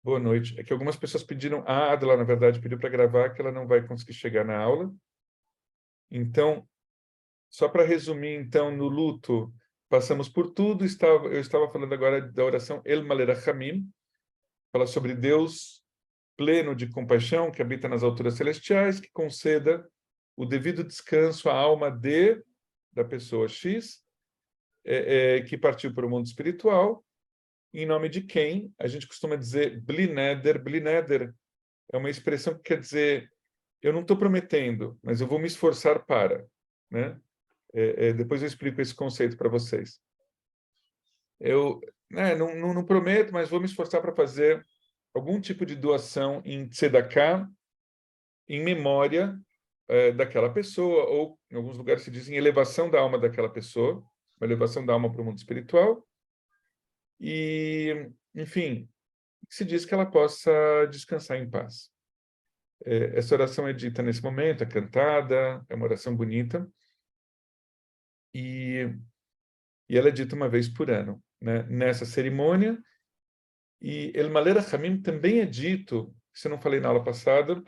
Boa noite. É que algumas pessoas pediram, a Adla, na verdade, pediu para gravar, que ela não vai conseguir chegar na aula. Então, só para resumir, então, no luto, passamos por tudo. Eu estava falando agora da oração El Malerachamim, fala sobre Deus pleno de compaixão, que habita nas alturas celestiais, que conceda o devido descanso à alma da pessoa X, que partiu para o mundo espiritual, em nome de quem a gente costuma dizer Blineder. Blineder é uma expressão que quer dizer eu não estou prometendo, mas eu vou me esforçar para, né? Depois eu explico esse conceito para vocês. Eu, né, não prometo, mas vou me esforçar para fazer algum tipo de doação em tzedakah, em memória daquela pessoa, ou em alguns lugares se diz em elevação da alma daquela pessoa, uma elevação da alma para o mundo espiritual, e, enfim, se diz que ela possa descansar em paz. Essa oração é dita nesse momento, é cantada, é uma oração bonita, e ela é dita uma vez por ano, né, nessa cerimônia. E El Maler Hamim também é dito, se eu não falei na aula passada,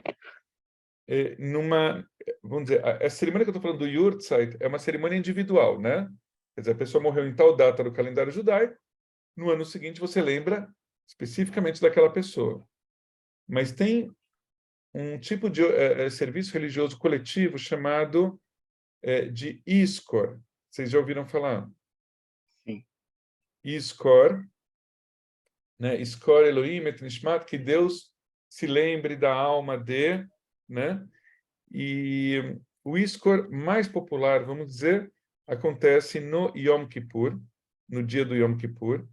vamos dizer, a cerimônia que eu estou falando do Yurtzeit é uma cerimônia individual, né? Quer dizer, a pessoa morreu em tal data do calendário judaico, no ano seguinte você lembra especificamente daquela pessoa. Mas tem um tipo de serviço religioso coletivo chamado de Iskor. Vocês já ouviram falar? Sim. Iskor, né? Iskor Elohim et Nishmat, que Deus se lembre da alma né? E o Iskor mais popular, vamos dizer, acontece no Yom Kippur, no dia do Yom Kippur.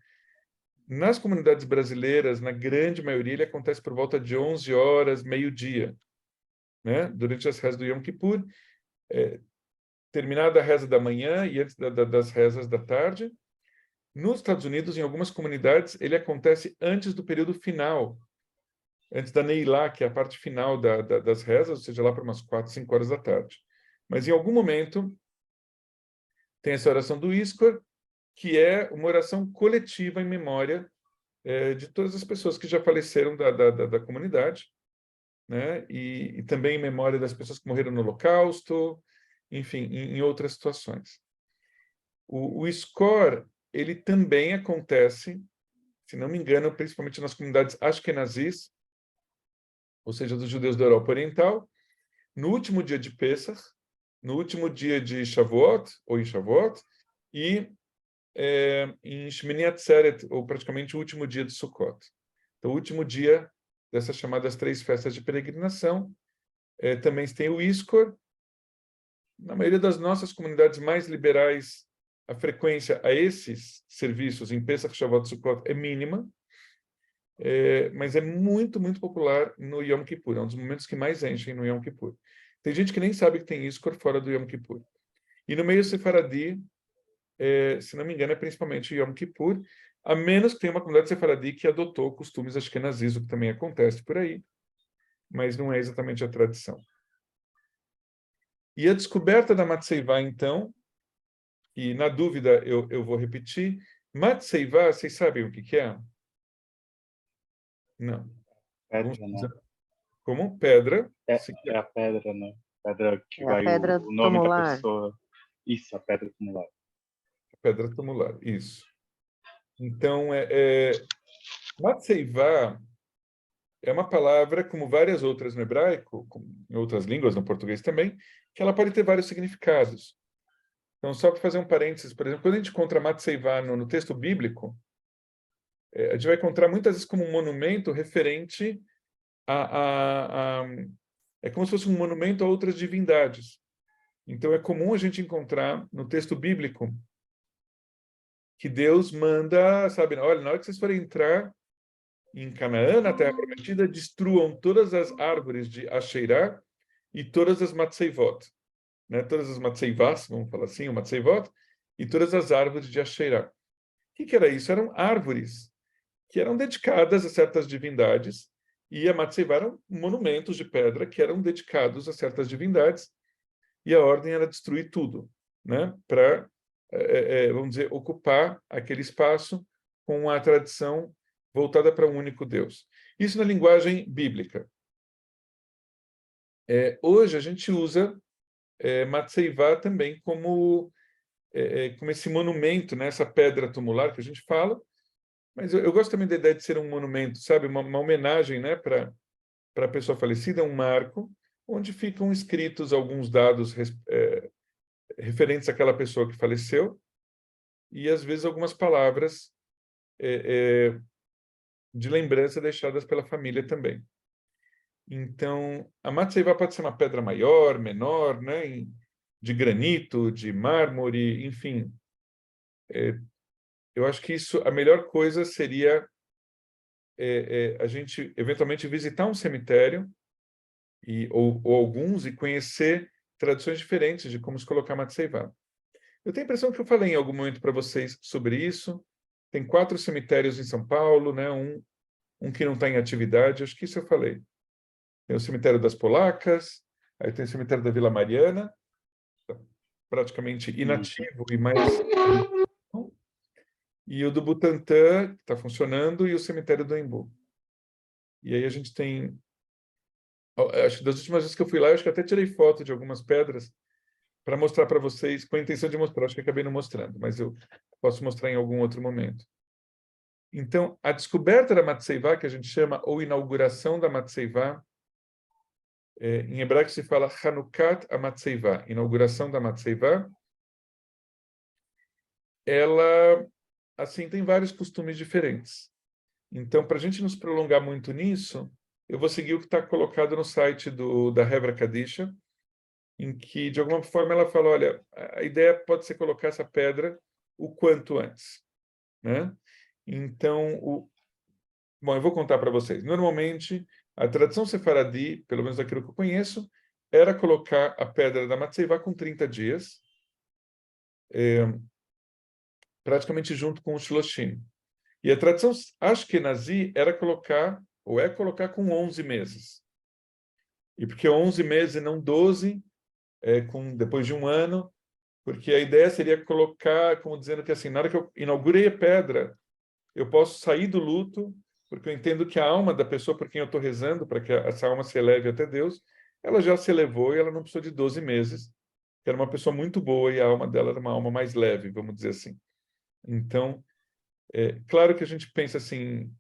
Nas comunidades brasileiras, na grande maioria, ele acontece por volta de 11 horas, meio-dia, né? Durante as rezas do Yom Kippur, terminada a reza da manhã e antes das rezas da tarde. Nos Estados Unidos, em algumas comunidades, ele acontece antes do período final, antes da Neilá, que é a parte final das rezas, ou seja, lá para umas 4, 5 horas da tarde. Mas em algum momento tem essa oração do Iskor, que é uma oração coletiva em memória de todas as pessoas que já faleceram da comunidade, né? E também em memória das pessoas que morreram no Holocausto, enfim, em outras situações. O Iskor, ele também acontece, se não me engano, principalmente nas comunidades ashkenazis, ou seja, dos judeus da Europa Oriental, no último dia de Pesach, no último dia de Shavuot, ou em Shavuot, e em Shmini Atzeret, ou praticamente o último dia de Sukkot. Então, o último dia dessas chamadas 3 festas de peregrinação, também tem o Iskor. Na maioria das nossas comunidades mais liberais, a frequência a esses serviços em Pesach, Shavuot, Sukkot é mínima, mas é muito, muito popular no Yom Kippur. É um dos momentos que mais enchem no Yom Kippur. Tem gente que nem sabe que tem Iskor fora do Yom Kippur. E no meio sefaradi, se não me engano, é principalmente Yom Kippur, a menos que tenha uma comunidade sefaradi que adotou costumes ashkenazis, o que também acontece por aí, mas não é exatamente a tradição. E a descoberta da Matseivá, então, e na dúvida eu vou repetir, Matseivá, vocês sabem o que é? Não. Pedra, né? Como? Pedra. É a pedra, né? Pedra que É a vai pedra o nome da tumular. pessoa. Isso, a pedra tumular. Pedra tumular, isso. Então, Matseivá é uma palavra, como várias outras no hebraico, em outras línguas, no português também, que ela pode ter vários significados. Então, só para fazer um parênteses, por exemplo, quando a gente encontra Matseivá no texto bíblico, a gente vai encontrar muitas vezes como um monumento referente é como se fosse um monumento a outras divindades. Então, é comum a gente encontrar no texto bíblico que Deus manda, sabe, olha, na hora que vocês forem entrar em Canaã, na Terra Prometida, destruam todas as árvores de Asherá e todas as Matseivot, né? Todas as Matseivás, vamos falar assim, o Matseivot, e todas as árvores de Asherá. O que era isso? Eram árvores que eram dedicadas a certas divindades, e a Matseivá eram monumentos de pedra que eram dedicados a certas divindades, e a ordem era destruir tudo, né? Para, vamos dizer, ocupar aquele espaço com a tradição voltada para um único Deus. Isso na linguagem bíblica. Hoje a gente usa Matseivá também como esse monumento, né? Essa pedra tumular que a gente fala, mas eu gosto também da ideia de ser um monumento, sabe? Uma homenagem, né? Para a pessoa falecida, um marco, onde ficam escritos alguns dados referentes àquela pessoa que faleceu, e às vezes algumas palavras de lembrança deixadas pela família também. Então, a Matseivá pode ser uma pedra maior, menor, né? De granito, de mármore, enfim. Eu acho que a melhor coisa seria a gente eventualmente visitar um cemitério ou alguns e conhecer tradições diferentes de como se colocar Matseivá. Eu tenho a impressão que eu falei em algum momento para vocês sobre isso. Tem 4 cemitérios em São Paulo, né? Um que não está em atividade, acho que isso eu falei. Tem o cemitério das Polacas, aí tem o cemitério da Vila Mariana, praticamente inativo e mais... E o do Butantã, que está funcionando, e o cemitério do Embu. E aí a gente tem... Acho que das últimas vezes que eu fui lá, eu acho que até tirei foto de algumas pedras para mostrar para vocês, com a intenção de mostrar, acho que acabei não mostrando, mas eu posso mostrar em algum outro momento. Então, a descoberta da Matseivá, que a gente chama, ou inauguração da Matseivá, em hebraico se fala Hanukat Amatseivá, inauguração da Matseivá, ela, assim, tem vários costumes diferentes. Então, para a gente não se prolongar muito nisso, eu vou seguir o que está colocado no site da Hebra Kadisha, em que, de alguma forma, ela fala, olha, a ideia pode ser colocar essa pedra o quanto antes, né? Então, bom, eu vou contar para vocês. Normalmente, a tradição sefaradi, pelo menos aquilo que eu conheço, era colocar a pedra da Matseivá com 30 dias, praticamente junto com o Shloshim. E a tradição Ashkenazi era colocar, ou é colocar com 11 meses. E por que 11 meses e não 12, depois de um ano? Porque a ideia seria colocar, como dizendo que assim, na hora que eu inaugurei a pedra, eu posso sair do luto, porque eu entendo que a alma da pessoa por quem eu estou rezando, para que essa alma se eleve até Deus, ela já se elevou e ela não precisou de 12 meses, que era uma pessoa muito boa e a alma dela era uma alma mais leve, vamos dizer assim. Então, claro que a gente pensa assim,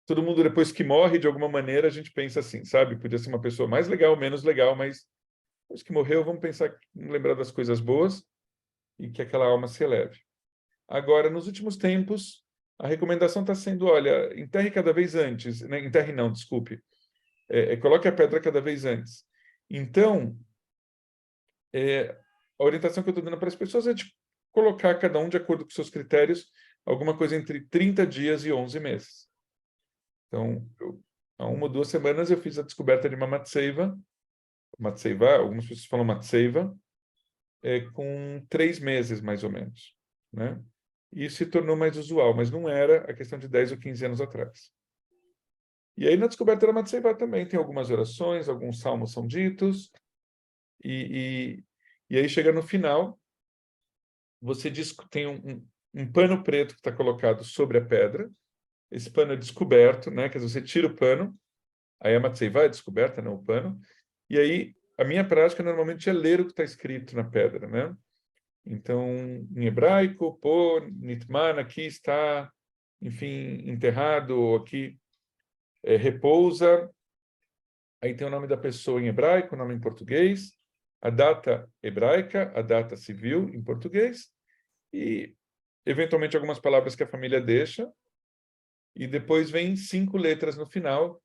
todo mundo depois que morre, de alguma maneira, a gente pensa assim, sabe? Podia ser uma pessoa mais legal, menos legal, mas depois que morreu, vamos pensar, lembrar das coisas boas e que aquela alma se eleve. Agora, nos últimos tempos, a recomendação está sendo, olha, enterre cada vez antes, né? Enterre não, desculpe, coloque a pedra cada vez antes. Então, a orientação que eu estou dando para as pessoas é de colocar cada um de acordo com seus critérios, alguma coisa entre 30 dias e 11 meses. Então, há 1 ou 2 semanas eu fiz a descoberta de uma Matseivá, algumas pessoas falam Matseiva, com 3 meses, mais ou menos, né? E isso se tornou mais usual, mas não era a questão de 10 ou 15 anos atrás. E aí, na descoberta da Matseivá também tem algumas orações, alguns salmos são ditos, e aí chega no final, você tem um pano preto que está colocado sobre a pedra, esse pano é descoberto, né? Quer dizer, você tira o pano, aí a Matseivá é descoberta, não o pano, e aí a minha prática normalmente é ler o que está escrito na pedra, né? Então, em hebraico, pô, nitman, aqui está, enfim, enterrado, ou aqui repousa. Aí tem o nome da pessoa em hebraico, o nome em português, a data hebraica, a data civil em português, e eventualmente algumas palavras que a família deixa, e depois vem 5 letras no final,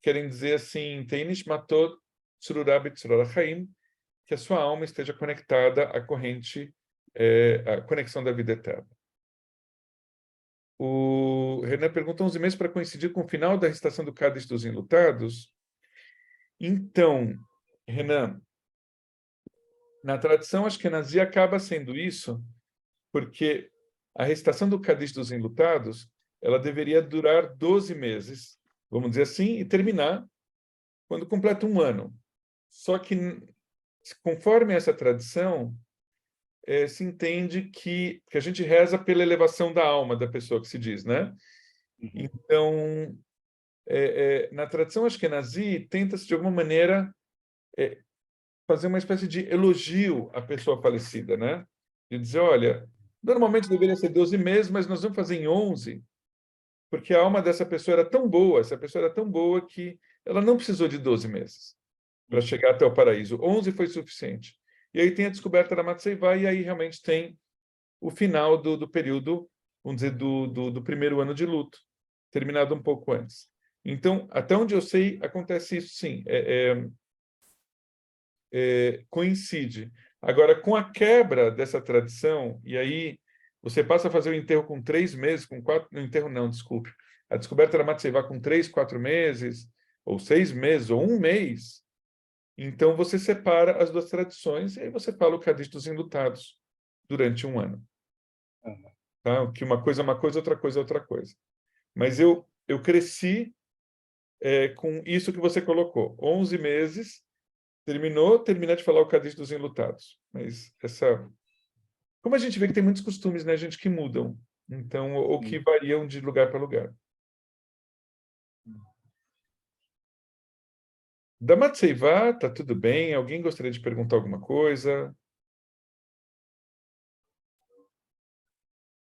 querem dizer assim, Teinish matot tzururah b'tzurah chaim, que a sua alma esteja conectada à corrente, à conexão da vida eterna. O Renan pergunta 11 meses para coincidir com o final da recitação do Cádiz dos Enlutados. Então, Renan, na tradição ashkenazí acaba sendo isso, porque a recitação do Cádiz dos Enlutados, ela deveria durar 12 meses, vamos dizer assim, e terminar quando completa um ano. Só que, conforme essa tradição, se entende que a gente reza pela elevação da alma da pessoa que se diz, né? Uhum. Então, na tradição ashkenazi, tenta-se, de alguma maneira, fazer uma espécie de elogio à pessoa falecida, né? De dizer, olha, normalmente deveria ser 12 meses, mas nós vamos fazer em 11, porque a alma dessa pessoa era tão boa, essa pessoa era tão boa que ela não precisou de 12 meses para chegar até o paraíso. 11 foi suficiente. E aí tem a descoberta da Matseivá, e aí realmente tem o final do período, vamos dizer, do primeiro ano de luto, terminado um pouco antes. Então, até onde eu sei, acontece isso sim. Coincide. Agora, com a quebra dessa tradição, e aí você passa a fazer o enterro com 3 meses, com 4... No enterro não, desculpe. A descoberta da Matseivá com 3, 4 meses, ou 6 meses, ou 1 mês. Então, você separa as duas tradições e aí você fala o Kadish dos enlutados durante um ano. Tá? Que uma coisa é uma coisa, outra coisa é outra coisa. Mas eu cresci com isso que você colocou. 11 meses, terminar de falar o Kadish dos enlutados. Mas como a gente vê que tem muitos costumes, né, gente, que mudam. Então, ou que variam de lugar para lugar. Da Matseivá, tá tudo bem? Alguém gostaria de perguntar alguma coisa?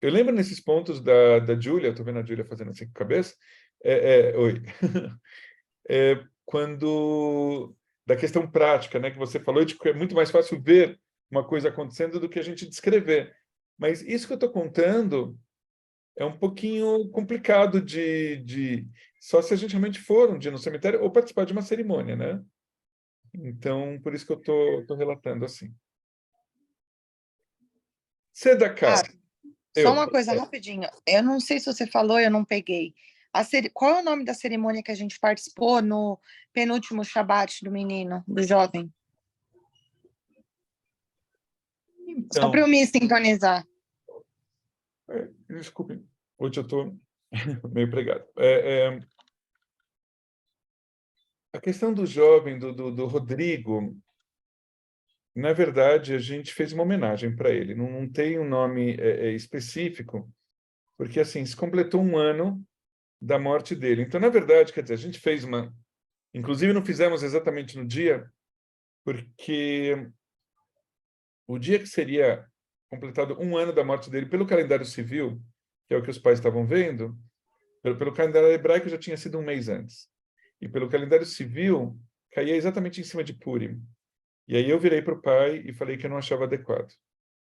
Eu lembro nesses pontos da Júlia, estou vendo a Júlia fazendo assim com a cabeça. Oi. Quando da questão prática, né, que você falou, de que é muito mais fácil ver uma coisa acontecendo do que a gente descrever. Mas isso que eu estou contando é um pouquinho complicado só se a gente realmente for um dia no cemitério ou participar de uma cerimônia, né? Então, por isso que eu estou relatando assim. Tzedakah. Só uma coisa rapidinho. Eu não sei se você falou, eu não peguei. Qual é o nome da cerimônia que a gente participou no penúltimo Shabat do menino, do jovem? Então, só para eu me sintonizar. Desculpe, hoje eu estou meio pregado. A questão do jovem, do Rodrigo, na verdade, a gente fez uma homenagem para ele. Não tem um nome específico, porque assim se completou um ano da morte dele. Então, na verdade, quer dizer, a gente fez uma... Inclusive, não fizemos exatamente no dia, porque o dia que seria completado um ano da morte dele, pelo calendário civil, que é o que os pais estavam vendo, pelo calendário hebraico já tinha sido um mês antes. E pelo calendário civil, caía exatamente em cima de Purim. E aí eu virei para o pai e falei que eu não achava adequado,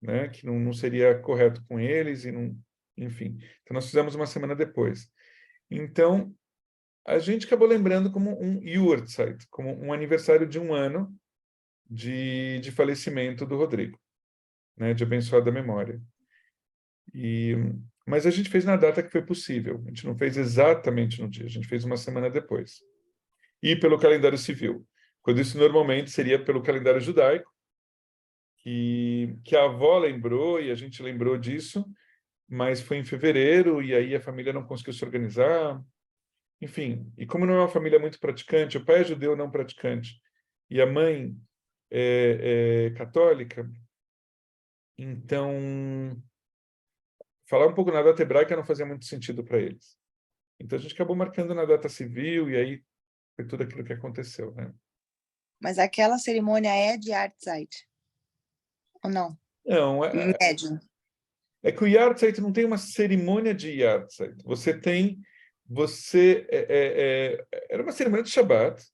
né? Que não seria correto com eles e não... Enfim. Então, nós fizemos uma semana depois. Então, a gente acabou lembrando como um Yahrzeit, como um aniversário de um ano de falecimento do Rodrigo, né? De abençoada memória. Mas a gente fez na data que foi possível. A gente não fez exatamente no dia, a gente fez uma semana depois. E pelo calendário civil, quando isso normalmente seria pelo calendário judaico, que a avó lembrou e a gente lembrou disso, mas foi em fevereiro e aí a família não conseguiu se organizar. Enfim, e como não é uma família muito praticante, o pai é judeu não praticante e a mãe é católica, então falar um pouco na data hebraica não fazia muito sentido para eles. Então a gente acabou marcando na data civil e aí foi tudo aquilo que aconteceu, né? Mas aquela cerimônia é de Yahrzeit? Ou não? Não, Médio. é que o Yahrzeit não tem uma cerimônia de Yahrzeit. Era uma cerimônia de Shabbat,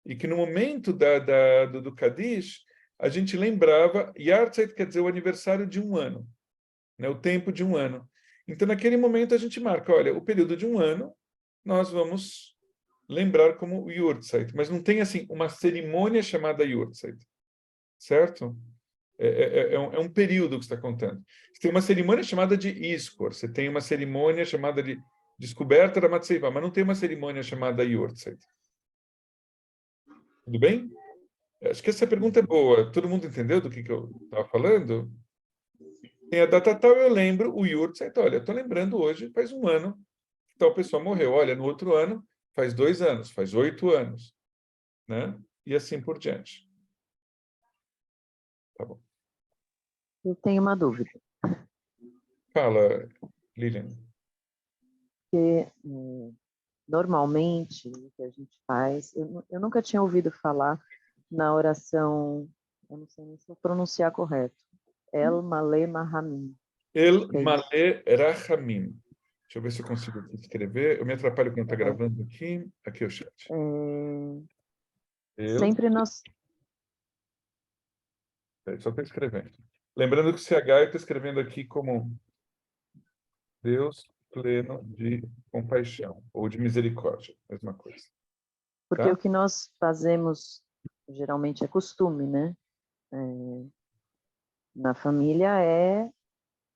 e que no momento do Kadish, a gente lembrava, Yahrzeit quer dizer o aniversário de um ano, né, o tempo de um ano. Então, naquele momento, a gente marca, olha, o período de um ano, nós vamos lembrar como o Yahrzeit, mas não tem, assim, uma cerimônia chamada Yahrzeit, certo? É um período que você está contando. Você tem uma cerimônia chamada de Iskor, você tem uma cerimônia chamada de descoberta da Matseivá, mas não tem uma cerimônia chamada Yahrzeit. Tudo bem? Acho que essa pergunta é boa. Todo mundo entendeu do que eu estava falando? Tem a data tal, eu lembro o Yahrzeit. Olha, estou lembrando hoje, faz um ano que tal pessoa morreu. Olha, no outro ano, faz 2 anos, faz 8 anos. Né? E assim por diante. Tá bom. Eu tenho uma dúvida. Fala, Lilian. Porque, normalmente, o que a gente faz, eu nunca tinha ouvido falar na oração, eu não sei nem se eu pronunciar correto, El Malé Mahamim. El É isso. Malé Rahamim. Deixa eu ver se eu consigo escrever. Eu me atrapalho quando está gravando aqui. Aqui é o chat. Eu Sempre nós... só estou escrevendo. Lembrando que o CH eu estou escrevendo aqui como Deus pleno de compaixão ou de misericórdia, mesma coisa. Porque Tá? o que nós fazemos, geralmente é costume, né? Na família é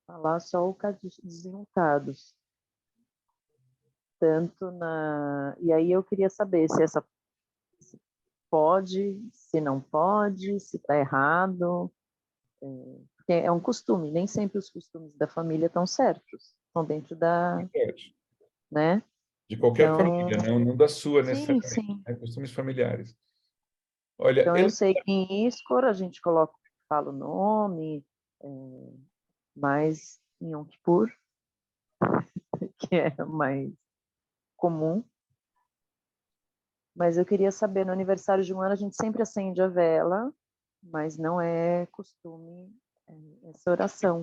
falar só o Kaddish dos enlutados. E aí eu queria saber se pode, se não pode, se está errado. Porque é um costume, nem sempre os costumes da família estão certos. Estão dentro da... Pode. né? De qualquer Então, família, não da sua sim, necessariamente. sim. Né? Costumes familiares. Olha, Então eu sei que em Iskor a gente fala o nome, mas em Yom Kippur, que é mais comum. Mas eu queria saber, no aniversário de um ano a gente sempre acende a vela, mas não é costume essa oração.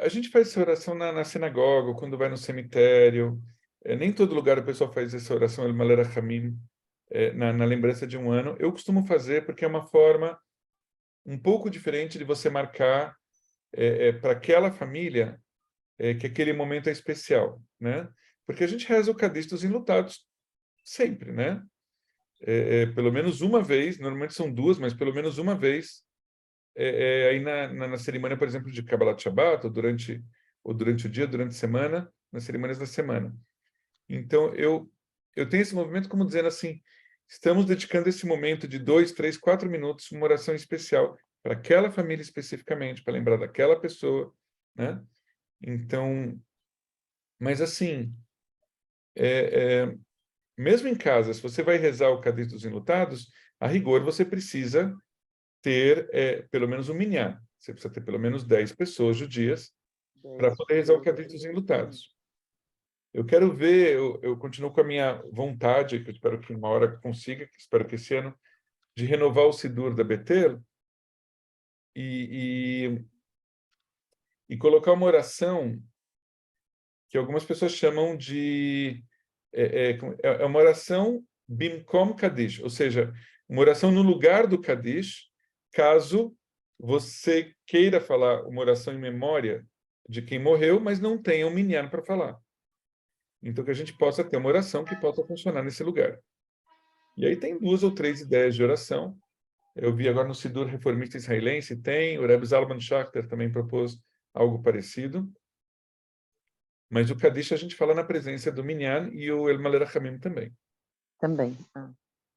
a gente faz essa oração na sinagoga, ou quando vai no cemitério. Nem todo lugar o pessoal faz essa oração, El Malé Rahamim, na lembrança de um ano. Eu costumo fazer porque é uma forma um pouco diferente de você marcar para aquela família que aquele momento é especial, né? Porque a gente reza o Kaddish dos enlutados sempre, né? Pelo menos uma vez, normalmente são duas, mas pelo menos uma vez, aí na cerimônia, por exemplo, de Kabbalat Shabbat, ou durante o dia, durante a semana, nas cerimônias da semana. Então, eu tenho esse movimento como dizendo assim, estamos dedicando esse momento de 2, 3, 4 minutos, uma oração especial para aquela família especificamente, para lembrar daquela pessoa, né? Então, mas assim, mesmo em casa, se você vai rezar o Kaddish dos Enlutados, a rigor você precisa ter pelo menos um minyan. Você precisa ter pelo menos 10 pessoas judias para poder rezar o Kaddish dos Enlutados. Eu quero ver, eu continuo com a minha vontade, que eu espero que uma hora consiga, que espero que esse ano, de renovar o Sidur da Betel e colocar uma oração que algumas pessoas chamam de... É uma oração Bimkom Kaddish, ou seja, uma oração no lugar do Kaddish, caso você queira falar uma oração em memória de quem morreu, mas não tenha um minyan para falar. Então, que a gente possa ter uma oração que possa funcionar nesse lugar. E aí tem 2 ou 3 ideias de oração. Eu vi agora no Sidur Reformista Israelense, tem, o Rebbe Zalman Schachter também propôs algo parecido. Mas o Kaddish a gente fala na presença do Minyan e o El Malé Rahamim também. Também.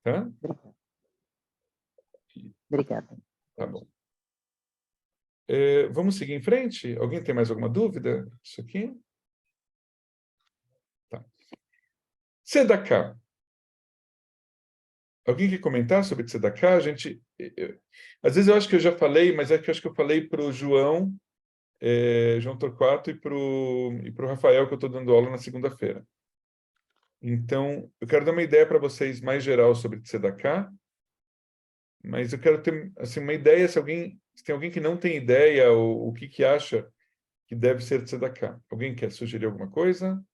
Tá? Obrigada. Tá bom. Vamos seguir em frente? Alguém tem mais alguma dúvida? Isso aqui? Tá. Tzedakah. Alguém quer comentar sobre Tzedakah? Às vezes eu acho que eu já falei, mas é que eu acho que eu falei para o João Torquato e para o Rafael, que eu estou dando aula na segunda-feira. Então, eu quero dar uma ideia para vocês mais geral sobre Tzedakah, mas eu quero ter assim, uma ideia, se tem alguém que não tem ideia, ou o que acha que deve ser Tzedakah. Alguém quer sugerir alguma coisa?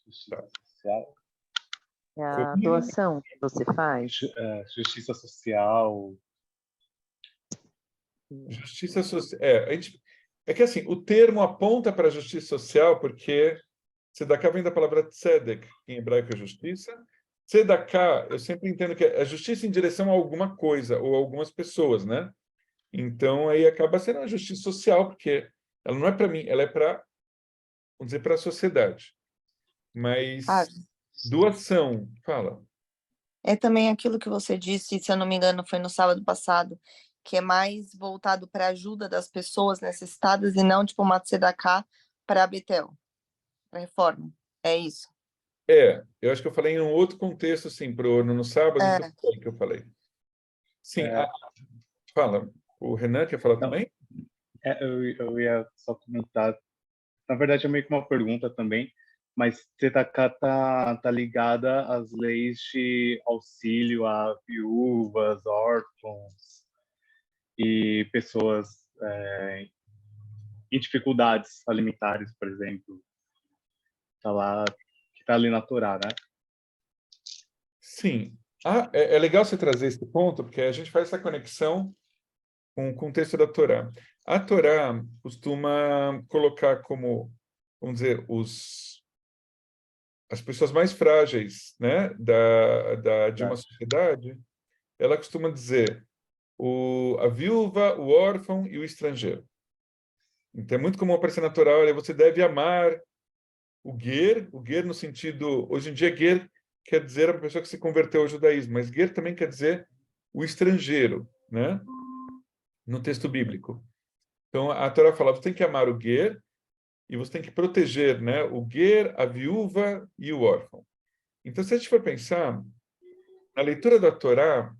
Justiça social. É a doação que você faz. Justiça social. Justiça social. É que assim, o termo aponta para a justiça social porque Tzedakah vem da palavra tzedek, em hebraico é justiça. Tzedakah, eu sempre entendo que é a justiça em direção a alguma coisa ou a algumas pessoas, né? Então aí acaba sendo uma justiça social, porque ela não é para mim, ela é para, vamos dizer, para a sociedade. Mas doação, fala. É também aquilo que você disse, se eu não me engano, foi no sábado passado, que é mais voltado para a ajuda das pessoas necessitadas e não tipo uma tzedakah para a Betel, para reforma. É isso. Eu acho que eu falei em um outro contexto, assim, no sábado, então foi que eu falei. Sim, fala. O Renan quer falar também? Eu ia só comentar. Na verdade, é meio que uma pergunta também, mas Tzedakah tá ligada às leis de auxílio a viúvas, órfãos e pessoas em dificuldades alimentares, por exemplo. Tá lá, que tá ali na Torá, né? Sim. É legal você trazer esse ponto, porque a gente faz essa conexão com o contexto da Torá. A Torá costuma colocar como, vamos dizer, as pessoas mais frágeis, né, de uma Verdade. sociedade, ela costuma dizer a viúva, o órfão e o estrangeiro. Então é muito comum aparecer na Torá, olha, você deve amar o ger no sentido, hoje em dia ger quer dizer a pessoa que se converteu ao judaísmo, mas ger também quer dizer o estrangeiro, né, no texto bíblico. Então a Torá fala, você tem que amar o ger e você tem que proteger, né, o ger, a viúva e o órfão. Então, se a gente for pensar, na leitura da Torá,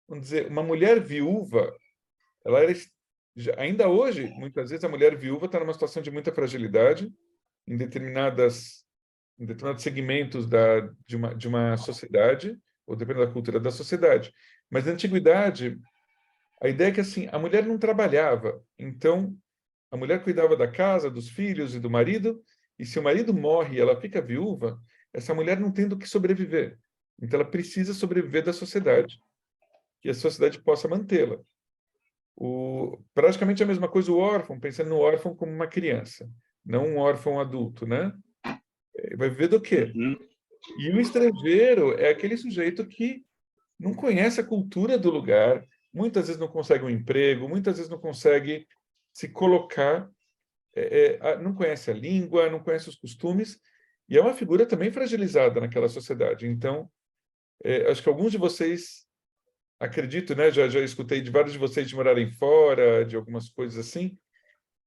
vamos dizer, uma mulher viúva, ela era, ainda hoje, muitas vezes, a mulher viúva está numa situação de muita fragilidade em determinados segmentos de uma sociedade, ou dependendo da cultura da sociedade. Mas na antiguidade, a ideia é que assim, a mulher não trabalhava, então a mulher cuidava da casa, dos filhos e do marido, e se o marido morre e ela fica viúva, essa mulher não tem do que sobreviver. Então ela precisa sobreviver da sociedade, que a sociedade possa mantê-la. Praticamente a mesma coisa o órfão, pensando no órfão como uma criança, não um órfão adulto, né? Vai viver do quê? Uhum. E o estrangeiro é aquele sujeito que não conhece a cultura do lugar, muitas vezes não consegue um emprego, muitas vezes não consegue se colocar, não conhece a língua, não conhece os costumes, e é uma figura também fragilizada naquela sociedade. Então, acho que alguns de vocês, acredito, né, já escutei de vários de vocês de morarem fora, de algumas coisas assim.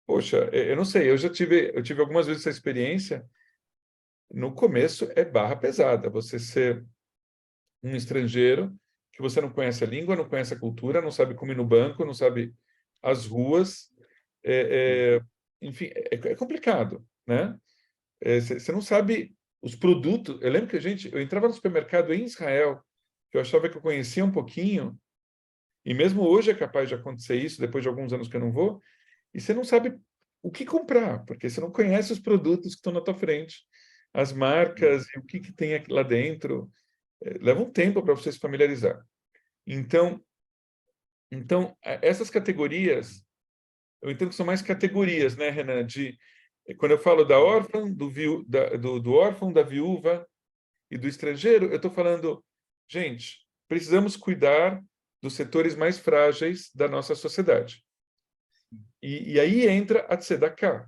Poxa, eu não sei, eu tive algumas vezes essa experiência. No começo é barra pesada, você ser um estrangeiro que você não conhece a língua, não conhece a cultura, não sabe como ir no banco, não sabe as ruas, enfim, é complicado, né? Você não sabe os produtos. Eu lembro que eu entrava no supermercado em Israel, que eu achava que eu conhecia um pouquinho, e mesmo hoje é capaz de acontecer isso, depois de alguns anos que eu não vou, e você não sabe o que comprar, porque você não conhece os produtos que estão na tua frente, as marcas e o que tem aqui lá dentro. Leva um tempo para você se familiarizar. Então, essas categorias, eu entendo que são mais categorias, né, Renan? Quando eu falo da órfã, do órfão, da viúva e do estrangeiro, eu estou falando, gente, precisamos cuidar dos setores mais frágeis da nossa sociedade. E aí entra a Tzedakah,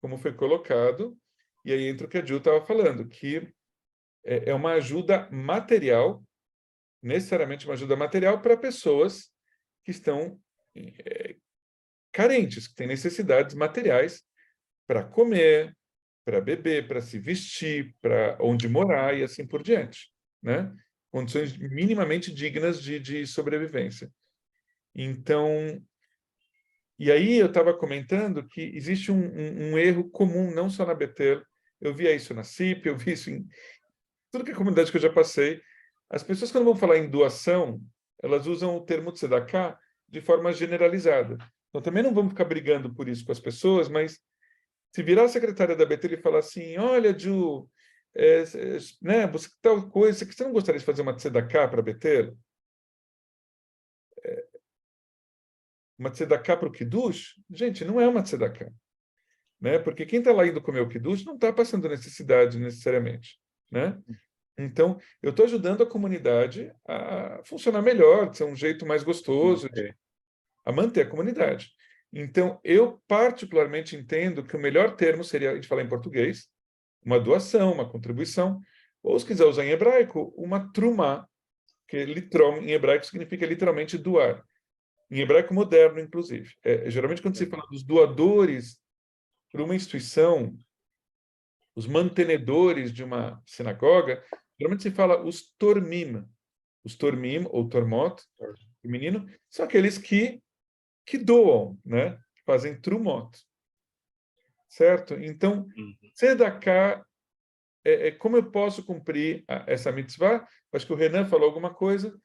como foi colocado, e aí entra o que a Ju estava falando, que é uma ajuda material, necessariamente uma ajuda material para pessoas que estão carentes, que têm necessidades materiais para comer, para beber, para se vestir, para onde morar e assim por diante, né? Condições minimamente dignas de sobrevivência. Então, e aí eu estava comentando que existe um erro comum, não só na Betel, eu via isso na CIP, eu vi isso em tudo que é comunidade que eu já passei. As pessoas, quando vão falar em doação, elas usam o termo tzedakah de forma generalizada. Então, também não vamos ficar brigando por isso com as pessoas, mas se virar a secretária da Betel e falar assim, olha, Ju, né, você tal coisa, você não gostaria de fazer uma tzedakah para a Betel? Uma tzedakah para o Kiddush? Gente, não é uma tzedakah. Né? Porque quem está lá indo comer o Kiddush não está passando necessidade necessariamente. Né? Então, eu estou ajudando a comunidade a funcionar melhor, de ser um jeito mais gostoso, a manter a comunidade. Então, eu particularmente entendo que o melhor termo seria, a gente falar em português, uma doação, uma contribuição, ou se quiser usar em hebraico, uma trumá, que em hebraico significa literalmente doar. Em hebraico moderno, inclusive. Geralmente, quando se fala dos doadores para uma instituição, os mantenedores de uma sinagoga, geralmente se fala os tormim. Os tormim, ou tormot, feminino, são aqueles que que doam, né? Que fazem trumot, certo? Então, tzedakah, como eu posso cumprir essa mitzvah? Acho que o Renan falou alguma coisa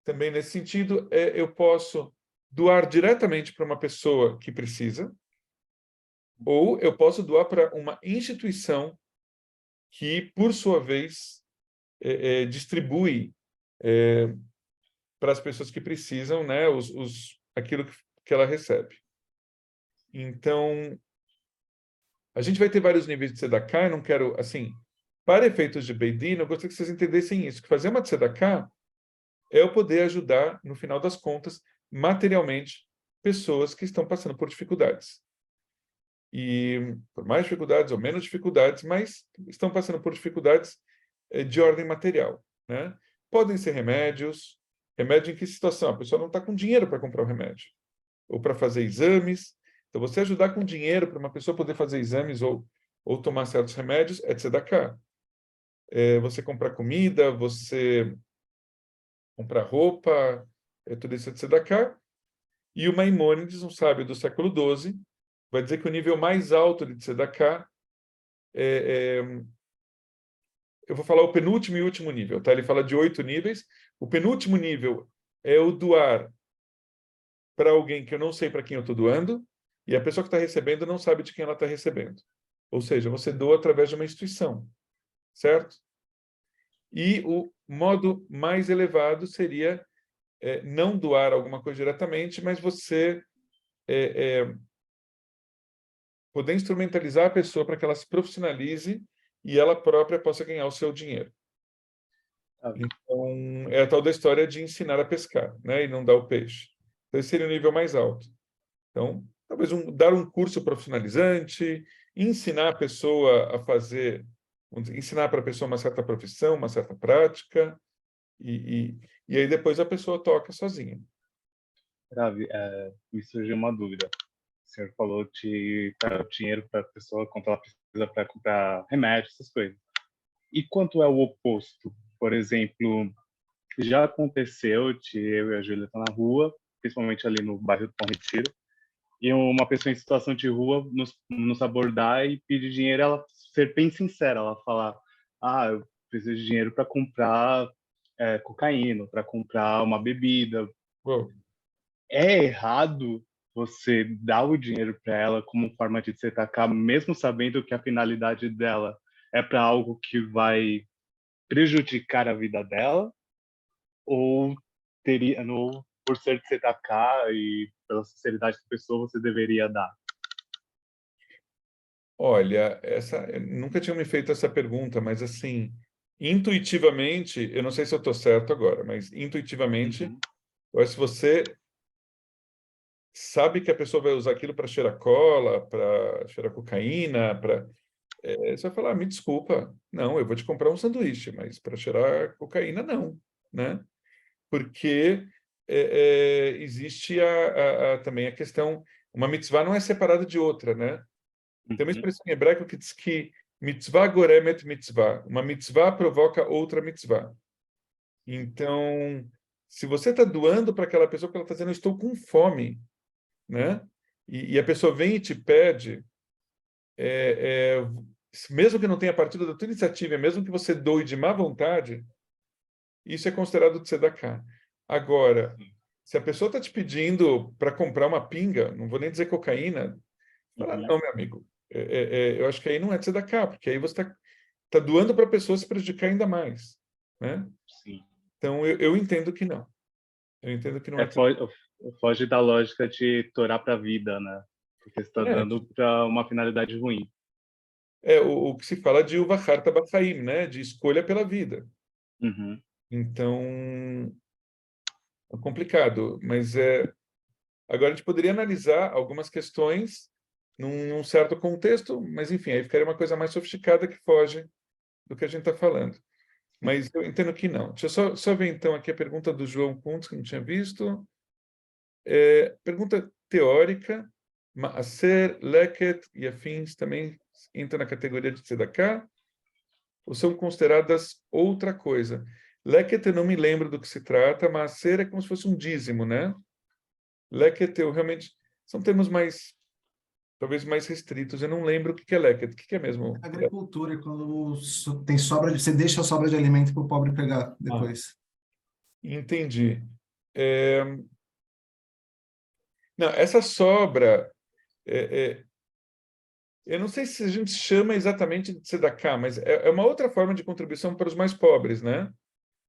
também nesse sentido. Eu posso doar diretamente para uma pessoa que precisa, ou eu posso doar para uma instituição que, por sua vez, distribui para as pessoas que precisam, né, aquilo que ela recebe. Então, a gente vai ter vários níveis de tzedakah. Eu não quero, assim, para efeitos de Beit Din, eu gostaria que vocês entendessem isso, que fazer uma tzedakah é eu poder ajudar, no final das contas, materialmente, pessoas que estão passando por dificuldades. E por mais dificuldades ou menos dificuldades, mas estão passando por dificuldades de ordem material, né? Podem ser remédios. Remédio em que situação? A pessoa não está com dinheiro para comprar o remédio, ou para fazer exames. Então, você ajudar com dinheiro para uma pessoa poder fazer exames ou tomar certos remédios é tzedakah. Você comprar comida, você comprar roupa, tudo isso é tzedakah. E o Maimônides, um sábio do século XII, vai dizer que o nível mais alto de tzedakah eu vou falar o penúltimo e último nível, tá? Ele fala de 8 níveis. O penúltimo nível é o doar para alguém que eu não sei para quem eu estou doando, e a pessoa que está recebendo não sabe de quem ela está recebendo. Ou seja, você doa através de uma instituição, certo? E o modo mais elevado seria não doar alguma coisa diretamente, mas você poder instrumentalizar a pessoa para que ela se profissionalize e ela própria possa ganhar o seu dinheiro. Então, é a tal da história de ensinar a pescar, né, e não dar o peixe. Então, esse seria o nível mais alto. Então, talvez dar um curso profissionalizante, ensinar a pessoa a fazer, ensinar para a pessoa uma certa profissão, uma certa prática, e aí depois a pessoa toca sozinha. Ravi, me surgiu uma dúvida. O senhor falou de dar dinheiro para a pessoa quando ela precisa para comprar remédio, essas coisas. E quanto é o oposto? Por exemplo, já aconteceu de eu e a Júlia estar na rua, principalmente ali no bairro do Bom Retiro, e uma pessoa em situação de rua nos abordar e pedir dinheiro, ela ser bem sincera, ela falar: eu preciso de dinheiro para comprar cocaína, para comprar uma bebida. Bom, É errado você dar o dinheiro para ela como forma de se atacar, mesmo sabendo que a finalidade dela é para algo que vai prejudicar a vida dela? Ou teria, no, por ser de se atacar e pela sinceridade da pessoa, você deveria dar? olha, eu nunca tinha me feito essa pergunta, mas assim, intuitivamente, eu não sei se eu estou certo agora, mas intuitivamente, eu acho que você sabe que a pessoa vai usar aquilo para cheirar cola, para cheirar cocaína, você vai falar, me desculpa, não, eu vou te comprar um sanduíche, mas para cheirar cocaína, não, né? Porque existe também a questão, uma mitzvah não é separada de outra, né? Tem uma expressão em hebraico que diz que mitzvah goremet mitzvah. Uma mitzvah provoca outra mitzvah. Então, se você está doando para aquela pessoa que ela está dizendo, eu estou com fome, né? E a pessoa vem e te pede, mesmo que não tenha partido da tua iniciativa, mesmo que você doe de má vontade, isso é considerado tzedakah. Agora, se a pessoa está te pedindo para comprar uma pinga, não vou nem dizer cocaína, fala, não, meu amigo, eu acho que aí não é tzedakah, porque aí você está doando para a pessoa se prejudicar ainda mais, né? Sim. Então, eu entendo que não. Eu entendo que não é tzedakah. Foge da lógica de torar para a vida, né? Porque você está dando para uma finalidade ruim. O que se fala de uvacharta b'chaim, né? De escolha pela vida. Então, é complicado, mas agora a gente poderia analisar algumas questões num certo contexto, mas enfim, aí ficaria uma coisa mais sofisticada que foge do que a gente está falando. Mas eu entendo que não. Deixa eu só ver então aqui a pergunta do João Kuntz, que eu não tinha visto. Pergunta teórica, Maaser, Leket e afins também entra na categoria de tzedakah, ou são consideradas outra coisa? Leket eu não me lembro do que se trata, Maaser é como se fosse um dízimo, né? Leket, eu realmente... São termos talvez mais restritos. Eu não lembro o que é leket. O que é mesmo? Agricultura, é quando tem sobra, você deixa a sobra de alimento para o pobre pegar depois. Entendi. Não, essa sobra... eu não sei se a gente chama exatamente de tzedakah, mas é uma outra forma de contribuição para os mais pobres, né?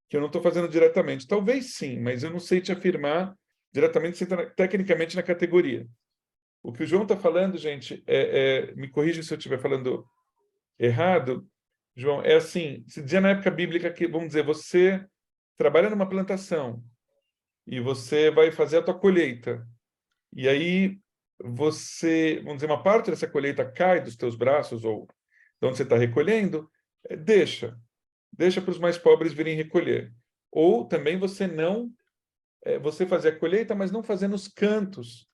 Que eu não estou fazendo diretamente. Talvez sim, mas eu não sei te afirmar diretamente, se está tecnicamente na categoria. O que o João está falando, gente, me corrija se eu estiver falando errado, João, é assim, se dizia na época bíblica que, vamos dizer, você trabalha numa plantação e você vai fazer a tua colheita, e aí você, vamos dizer, uma parte dessa colheita cai dos teus braços ou de onde você está recolhendo, deixa para os mais pobres virem recolher. Ou também você fazer a colheita, mas não fazer nos cantos,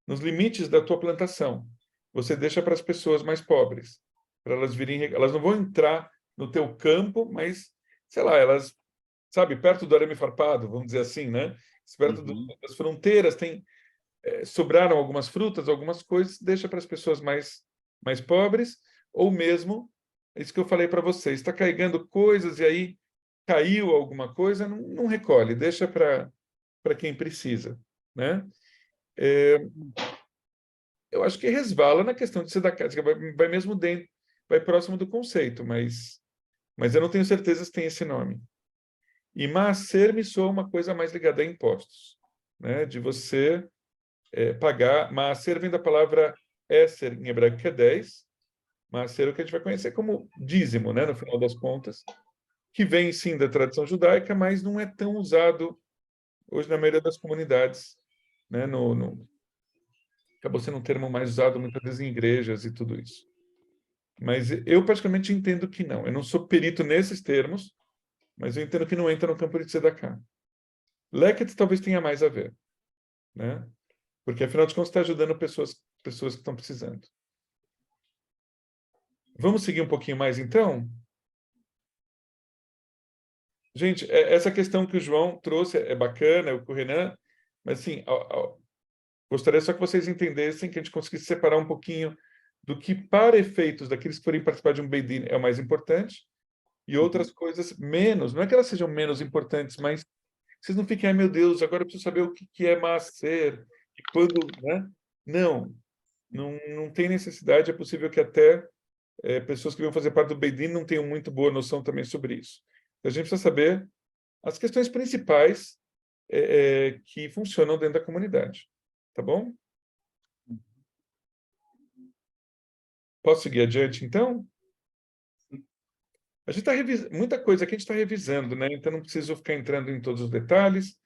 nos limites da tua plantação. Você deixa para as pessoas mais pobres, para elas virem, elas não vão entrar no teu campo, mas, sei lá, elas, sabe, perto do arame farpado, vamos dizer assim, né? Perto das fronteiras, sobraram algumas frutas, algumas coisas, deixa para as pessoas mais pobres, ou mesmo, é isso que eu falei para vocês, está caindo coisas e aí caiu alguma coisa, não recolhe, deixa para quem precisa, né? Eu acho que resvala na questão de ser da casa, vai mesmo dentro, vai próximo do conceito, mas eu não tenho certeza se tem esse nome. E maaser me soa uma coisa mais ligada a impostos, né? De você pagar. Maaser vem da palavra Esser, em hebraico, que é 10. Maaser é o que a gente vai conhecer como dízimo, né? No final das contas, que vem sim da tradição judaica, mas não é tão usado hoje na maioria das comunidades, né? Acabou sendo um termo mais usado muitas vezes em igrejas e tudo isso. Mas eu praticamente entendo que não. Eu não sou perito nesses termos, mas eu entendo que não entra no campo de tzedakah. Leket talvez tenha mais a ver, né? Porque afinal de contas está ajudando pessoas que estão precisando. Vamos seguir um pouquinho mais então? Gente, essa questão que o João trouxe é bacana, o Renan, mas assim, gostaria só que vocês entendessem, que a gente conseguisse separar um pouquinho do que, para efeitos daqueles que forem participar de um Beit Din, é o mais importante, e outras coisas menos. Não é que elas sejam menos importantes, mas vocês não fiquem, ai meu Deus, agora eu preciso saber o que é maaser, e quando, né? Não tem necessidade. É possível que até pessoas que vão fazer parte do Beit Din não tenham muito boa noção também sobre isso. Então, a gente precisa saber as questões principais que funcionam dentro da comunidade. Tá bom? Posso seguir adiante, então? A gente está revisando, muita coisa que a gente está revisando, né? Então não preciso ficar entrando em todos os detalhes.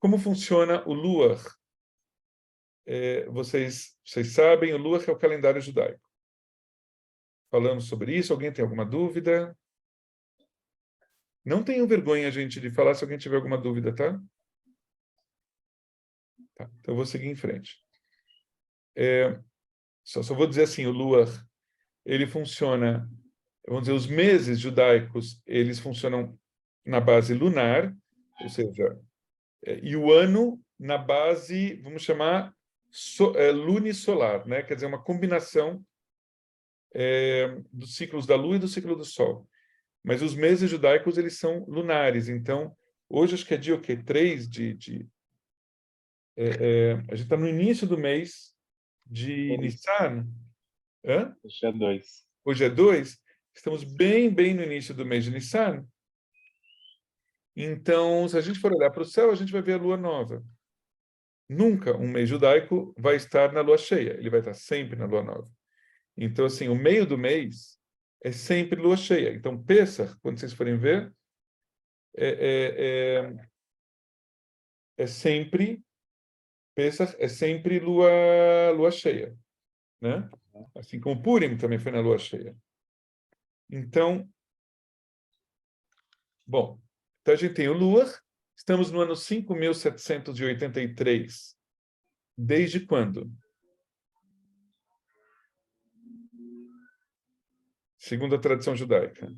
Como funciona o Luar? Vocês sabem, o Luar é o calendário judaico. Falamos sobre isso. Alguém tem alguma dúvida? Não tenham vergonha, gente, de falar se alguém tiver alguma dúvida, tá? Tá, então eu vou seguir em frente. Só vou dizer assim, o Luar, ele funciona, vamos dizer, os meses judaicos, eles funcionam na base lunar, ou seja, e o ano na base, vamos chamar, lunisolar, né? Quer dizer, uma combinação dos ciclos da lua e do ciclo do sol. Mas os meses judaicos, eles são lunares. Então, hoje acho que é dia o quê? 3 a gente está no início do mês de Nissan. Hã? Hoje é 2. Hoje é 2. Estamos bem no início do mês de Nissan. Então, se a gente for olhar para o céu, a gente vai ver a lua nova. Nunca um mês judaico vai estar na lua cheia. Ele vai estar sempre na lua nova. Então, assim, o meio do mês é sempre lua cheia. Então, Pessach, quando vocês forem ver, sempre Pessach é sempre lua cheia, né? Assim como Purim também foi na lua cheia. Então, bom, então a gente tem o Luar. Estamos no ano 5.783. Desde quando? Segundo a tradição judaica.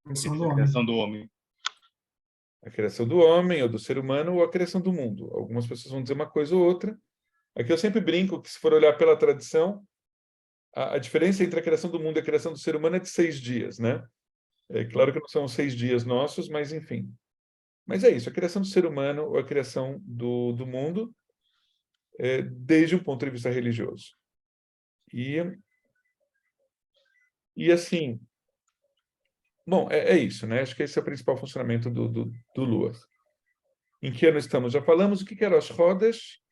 Criação do homem. Criação do homem. A criação do homem, ou do ser humano, ou a criação do mundo. Algumas pessoas vão dizer uma coisa ou outra. Aqui eu sempre brinco que, se for olhar pela tradição, a diferença entre a criação do mundo e a criação do ser humano é de 6 dias, né? É claro que não são 6 dias nossos, mas enfim. Mas é isso, a criação do ser humano ou a criação do mundo, desde um ponto de vista religioso. E assim, bom, é isso, né? Acho que esse é o principal funcionamento do Lua. Em que ano estamos? Já falamos o que era Rosh Chodesh.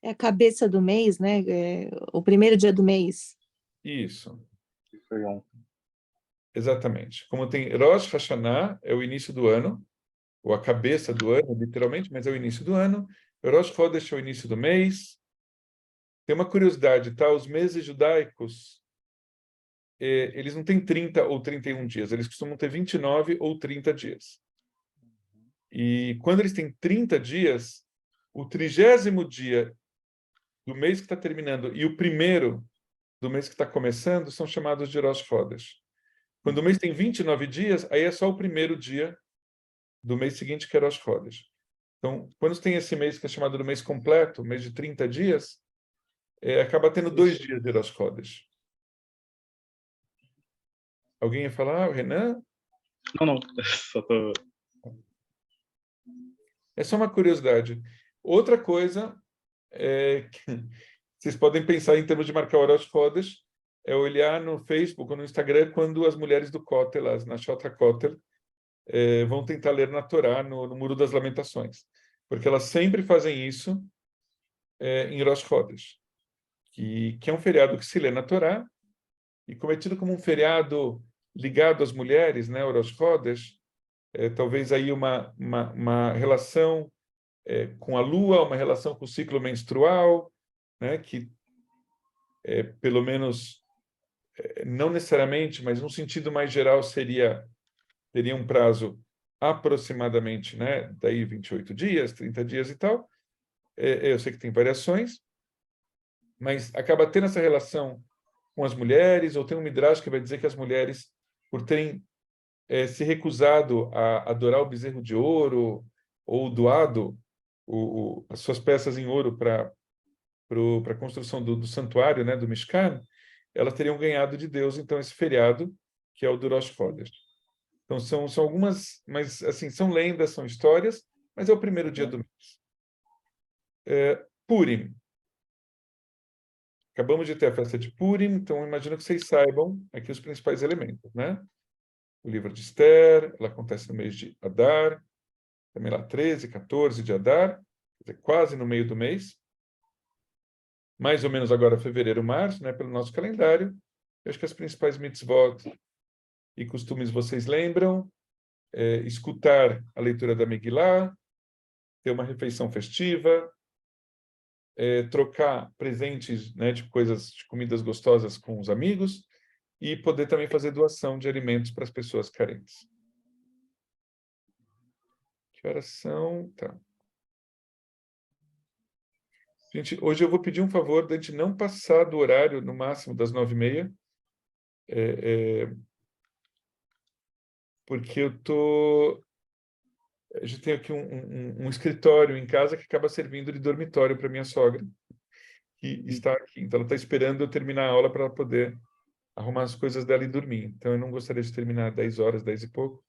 É a cabeça do mês, né? O primeiro dia do mês. Isso, Foi ontem. exatamente. Como tem Rosh Hashanah, é o início do ano, ou a cabeça do ano, literalmente, mas é o início do ano. Rosh Chodesh é o início do mês. Tem uma curiosidade, tá? Os meses judaicos, eles não têm 30 ou 31 dias, eles costumam ter 29 ou 30 dias. E quando eles têm 30 dias, o 30º dia do mês que está terminando e o primeiro do mês que está começando são chamados de Rosh Chodesh. Quando o mês tem 29 dias, aí é só o primeiro dia do mês seguinte, que é Rosh Chodesh. Então, quando tem esse mês que é chamado do mês completo, mês de 30 dias, acaba tendo 2 dias de Rosh Chodesh. Alguém ia falar, o Renan? Não, só tô... É só uma curiosidade. Outra coisa que vocês podem pensar em termos de marcar o Rosh Chodesh é olhar no Facebook ou no Instagram quando as mulheres do Kotel, as Nashot HaKotel, vão tentar ler na Torá, no Muro das Lamentações. Porque elas sempre fazem isso em Rosh Chodesh, que é um feriado que se lê na Torá, e como é tido como um feriado ligado às mulheres, né, o Rosh Chodesh, talvez aí uma relação com a lua, uma relação com o ciclo menstrual, né, que pelo menos não necessariamente, mas num sentido mais geral teria um prazo aproximadamente, né, daí 28 dias, 30 dias e tal. Eu sei que tem variações, mas acaba tendo essa relação com as mulheres, ou tem um midrash que vai dizer que as mulheres, por terem se recusado a adorar o bezerro de ouro, ou doado as suas peças em ouro para a construção do santuário, né, do Mishkan, elas teriam ganhado de Deus, então, esse feriado, que é o do Rosh Chodesh. Então, são algumas, mas, assim, são lendas, são histórias, mas é o primeiro dia do mês. Purim. Acabamos de ter a festa de Purim, então imagino que vocês saibam aqui os principais elementos, né? O livro de Esther, ela acontece no mês de Adar, também lá 13, 14 de Adar, quer dizer, quase no meio do mês. Mais ou menos agora fevereiro, março, né, pelo nosso calendário. Eu acho que as principais mitzvot e costumes vocês lembram: escutar a leitura da Megillah, ter uma refeição festiva, trocar presentes, né, de coisas, de comidas gostosas com os amigos, e poder também fazer doação de alimentos para as pessoas carentes. Que horas são? Tá. Gente, hoje eu vou pedir um favor da gente não passar do horário, no máximo das 9h30, porque a gente tem aqui um escritório em casa que acaba servindo de dormitório para minha sogra, que está aqui. Então, ela está esperando eu terminar a aula para ela poder arrumar as coisas dela e dormir. Então, eu não gostaria de terminar 10 horas, 10 e pouco,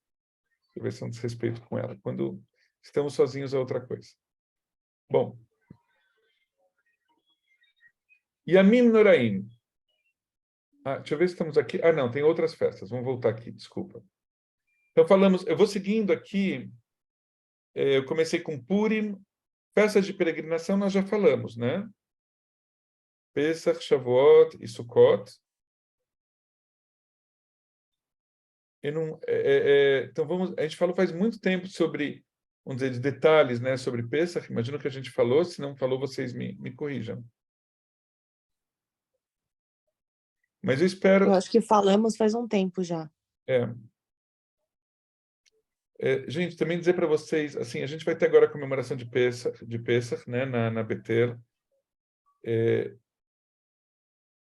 que vai ser um desrespeito com ela. Quando estamos sozinhos é outra coisa. Bom. Yamim Noraim. Deixa eu ver se estamos aqui. Não, tem outras festas. Vamos voltar aqui, desculpa. Então, eu vou seguindo aqui. Eu comecei com Purim. Festas de peregrinação nós já falamos, né? Pesach, Shavuot e Sukkot. Então, a gente falou faz muito tempo sobre, vamos dizer, de detalhes, né, sobre Pesach. Imagino que a gente falou. Se não falou, vocês me corrijam. Mas eu espero... Eu acho que falamos faz um tempo já. Gente, também dizer para vocês, assim, a gente vai ter agora a comemoração de Pesach, né, na Betel.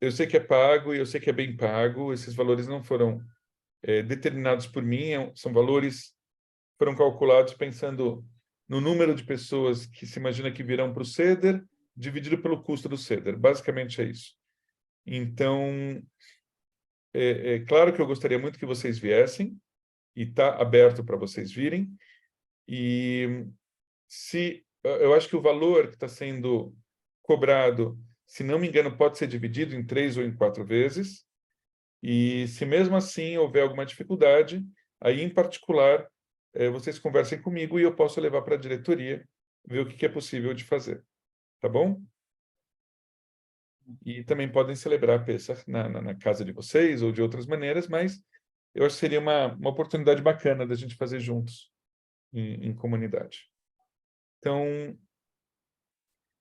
Eu sei que é pago e eu sei que é bem pago. Esses valores não foram determinados por mim, são valores que foram calculados pensando no número de pessoas que se imagina que virão para o Seder, dividido pelo custo do Seder. Basicamente é isso. Então, é claro que eu gostaria muito que vocês viessem, e está aberto para vocês virem. E eu acho que o valor que está sendo cobrado, se não me engano, pode ser dividido em 3 ou em 4 vezes. E se mesmo assim houver alguma dificuldade, aí em particular, vocês conversem comigo e eu posso levar para a diretoria, ver o que é possível de fazer. Tá bom? E também podem celebrar a Pesach na casa de vocês ou de outras maneiras, mas eu acho que seria uma oportunidade bacana da gente fazer juntos em comunidade. Então,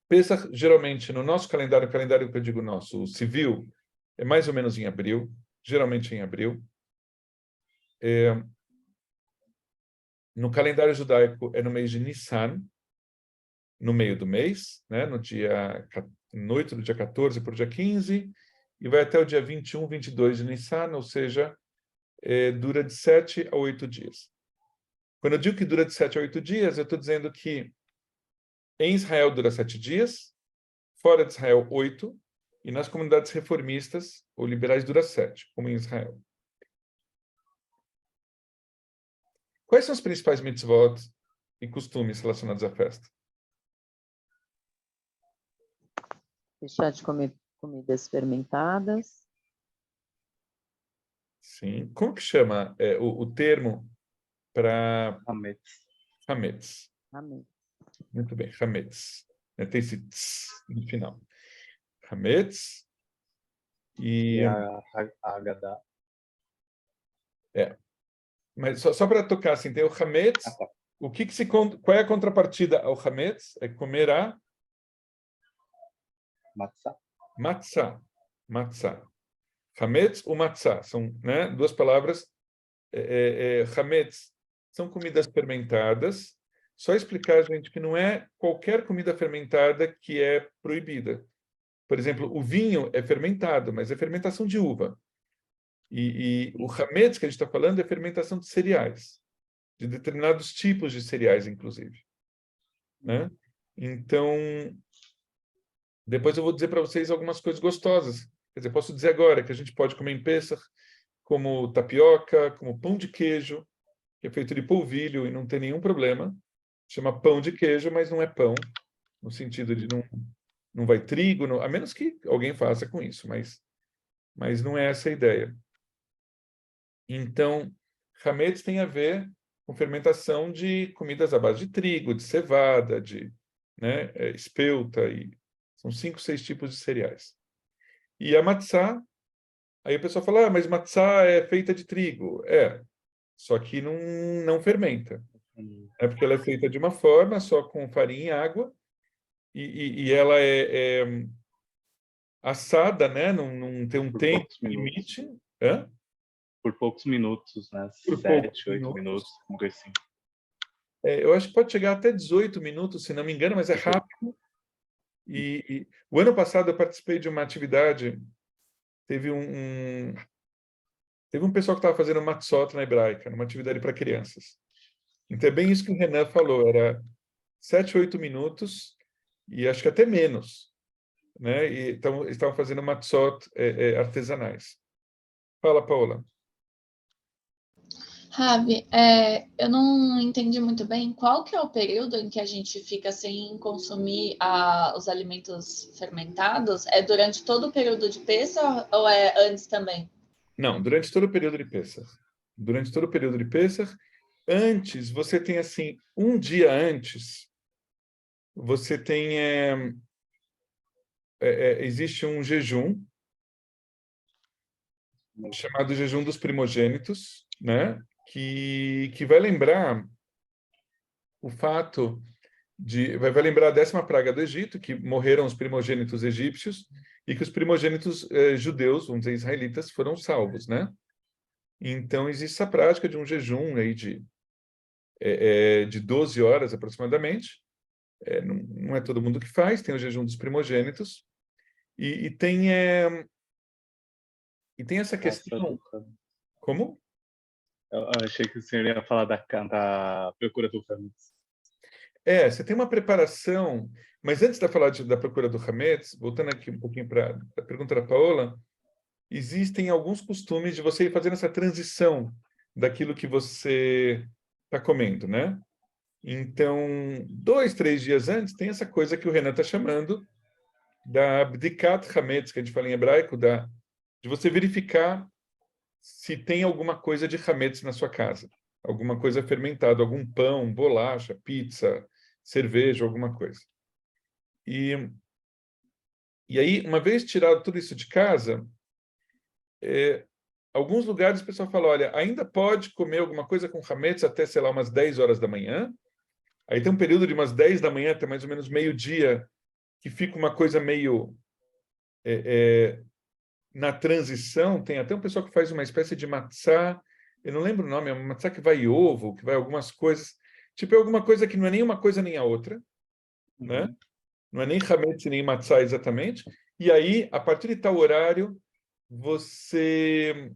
Pesach, geralmente, no nosso calendário, o calendário que eu digo nosso, o civil, é mais ou menos em abril, geralmente em abril. No calendário judaico, é no mês de Nissan, no meio do mês, né, noite do dia 14 para o dia 15, e vai até o dia 21, 22 de Nissan, ou seja, dura de 7 a 8 dias. Quando eu digo que dura de 7 a 8 dias, eu estou dizendo que em Israel dura 7 dias, fora de Israel 8, e nas comunidades reformistas ou liberais dura 7, como em Israel. Quais são os principais mitzvot e costumes relacionados à festa? Deixar de comer comidas fermentadas. Sim. Como que chama o termo para Hametz. Hametz? Amém. Muito bem, Hametz. Tem esse tz no final. Hametz e... É a Haggadah. Mas só para tocar assim, tem o Hametz. Tá. Qual é a contrapartida ao Hametz? É comer a Matzah. matzah. Hametz ou matzah são, né, duas palavras. Hametz são comidas fermentadas. Só explicar, gente, que não é qualquer comida fermentada que é proibida. Por exemplo, o vinho é fermentado, mas é fermentação de uva. E o hametz que a gente está falando é fermentação de cereais, de determinados tipos de cereais, inclusive. Né? Então, depois eu vou dizer para vocês algumas coisas gostosas. Quer dizer, posso dizer agora que a gente pode comer em Pesach, como tapioca, como pão de queijo, que é feito de polvilho e não tem nenhum problema. Chama pão de queijo, mas não é pão, no sentido de não vai trigo, a menos que alguém faça com isso, mas não é essa a ideia. Então, hametz tem a ver com fermentação de comidas à base de trigo, de cevada, de espelta, e são 5, 6 tipos de cereais. E a matzah, aí o pessoal fala, mas matzah é feita de trigo. Só que não fermenta. É porque ela é feita de uma forma, só com farinha e água, e ela é assada, né? Não tem um tempo limite. Por poucos minutos, né? Por 7, 8 minutos, algo assim. Eu acho que pode chegar até 18 minutos, se não me engano, mas é rápido. E o ano passado eu participei de uma atividade, teve um pessoal que estava fazendo matzot na hebraica, uma atividade para crianças. Então é bem isso que o Renan falou, era 7, 8 minutos, e acho que até menos. Né? E estavam fazendo matzot artesanais. Fala, Paola. Ravi, eu não entendi muito bem qual que é o período em que a gente fica sem consumir os alimentos fermentados? É durante todo o período de Pesach ou é antes também? Não, durante todo o período de Pesach. Durante todo o período de Pesach. Antes, você tem assim, um dia antes, você tem... existe um jejum, chamado jejum dos primogênitos, né? Que vai lembrar o fato vai lembrar a 10ª praga do Egito, que morreram os primogênitos egípcios e que os primogênitos judeus, vamos dizer, israelitas, foram salvos, né? Então, existe essa prática de um jejum aí de 12 horas aproximadamente. Não é todo mundo que faz, tem o jejum dos primogênitos. E tem essa questão... Como? Eu achei que o senhor ia falar da procura do Hametz. Você tem uma preparação, mas antes de falar da procura do Hametz, voltando aqui um pouquinho para a pergunta da Paola, existem alguns costumes de você ir fazendo essa transição daquilo que você está comendo, né? Então, 2, 3 dias antes, tem essa coisa que o Renan está chamando da Bdikat Hametz, que a gente fala em hebraico, de você verificar se tem alguma coisa de Hametz na sua casa, alguma coisa fermentada, algum pão, bolacha, pizza, cerveja, alguma coisa. E aí, uma vez tirado tudo isso de casa, alguns lugares o pessoal fala, olha, ainda pode comer alguma coisa com Hametz até, sei lá, umas 10 horas da manhã. Aí tem um período de umas 10 da manhã até mais ou menos meio-dia, que fica uma coisa meio na transição. Tem até um pessoal que faz uma espécie de matzá, eu não lembro o nome, é uma matzá que vai ovo, que vai algumas coisas, tipo, é alguma coisa que não é nem uma coisa nem a outra, né? Não é nem hametz nem matzá exatamente. E aí, a partir de tal horário, você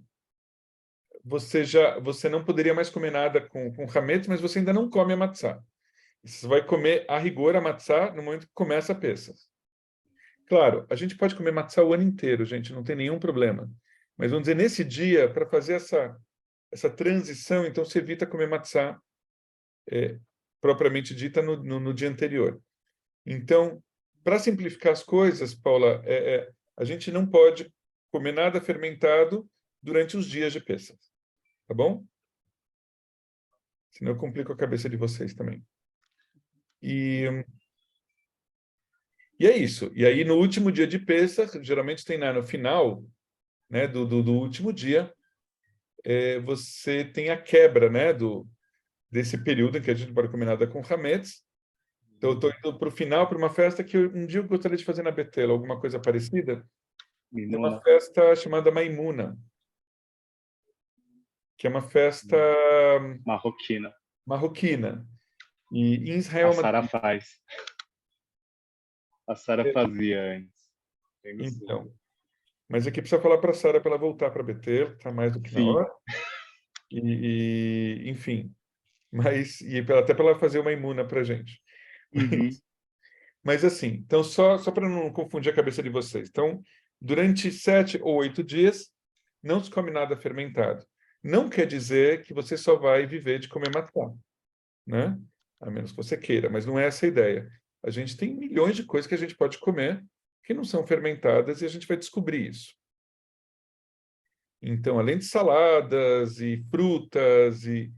não poderia mais comer nada com hametz, mas você ainda não come a matzá. Você vai comer a rigor a matzá no momento que começa a Pessach. Claro, a gente pode comer matzá o ano inteiro, gente, não tem nenhum problema. Mas vamos dizer, nesse dia, para fazer essa transição, então você evita comer matzá propriamente dita no dia anterior. Então, para simplificar as coisas, Paula, a gente não pode comer nada fermentado durante os dias de Pessach, tá bom? Senão eu complico a cabeça de vocês também. E é isso. E aí, no último dia de Pessach, geralmente tem no final, né, do último dia, você tem a quebra, né, desse período em que a gente pode comer nada com hametz. Então, eu estou indo para o final, para uma festa que um dia eu gostaria de fazer na Betel, alguma coisa parecida. É uma festa chamada Maimuna, que é uma festa marroquina. E em Israel... A Sara faz. A Sara fazia antes. Então, mas aqui precisa falar para a Sara para ela voltar para Betel, está mais do que na hora. Enfim, mas até para ela fazer uma imuna para a gente. Mas assim, então só para não confundir a cabeça de vocês. Então, durante 7 ou 8 dias, não se come nada fermentado. Não quer dizer que você só vai viver de comer matzá, né? A menos que você queira, mas não é essa a ideia. A gente tem milhões de coisas que a gente pode comer que não são fermentadas e a gente vai descobrir isso. Então, além de saladas e frutas e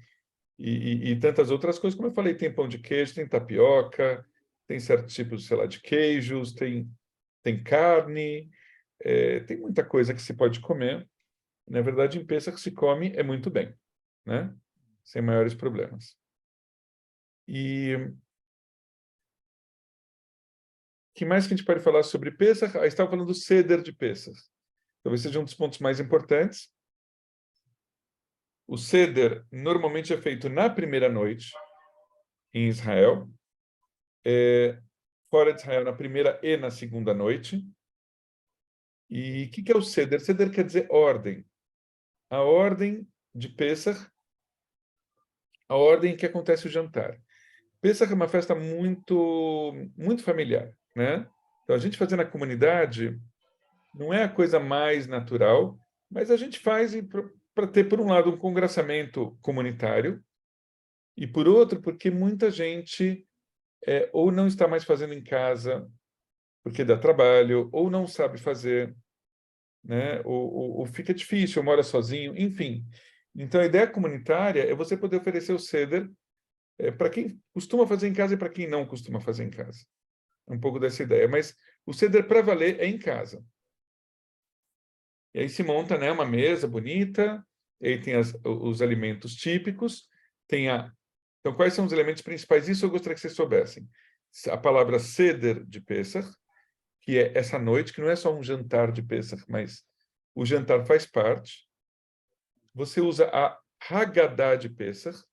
tantas outras coisas, como eu falei, tem pão de queijo, tem tapioca, tem certos tipos, sei lá, de queijos, tem carne, tem muita coisa que se pode comer. Na verdade, em Pessach que se come muito bem, né? Sem maiores problemas. E que mais que a gente pode falar sobre Pessach? Aí estava falando do Seder de Pessach. Talvez seja um dos pontos mais importantes. O Seder normalmente é feito na primeira noite, em Israel. Fora de Israel, na primeira e na segunda noite. E o que é o Seder? Seder quer dizer ordem. A ordem de Pessach, a ordem em que acontece o jantar. Pessach é uma festa muito, muito familiar, né? Então, a gente fazer na comunidade não é a coisa mais natural, mas a gente faz para ter, por um lado, um congraçamento comunitário, e, por outro, porque muita gente ou não está mais fazendo em casa, porque dá trabalho, ou não sabe fazer, né? Ou fica difícil, ou mora sozinho, enfim. Então, a ideia comunitária é você poder oferecer o Seder para quem costuma fazer em casa e para quem não costuma fazer em casa. Um pouco dessa ideia. Mas o Seder para valer é em casa. E aí se monta, né, uma mesa bonita, e aí tem os alimentos típicos, Então, quais são os elementos principais? Isso eu gostaria que vocês soubessem. A palavra Seder de Pessach, que é essa noite, que não é só um jantar de Pessach, mas o jantar faz parte. Você usa a Haggadah de Pessach,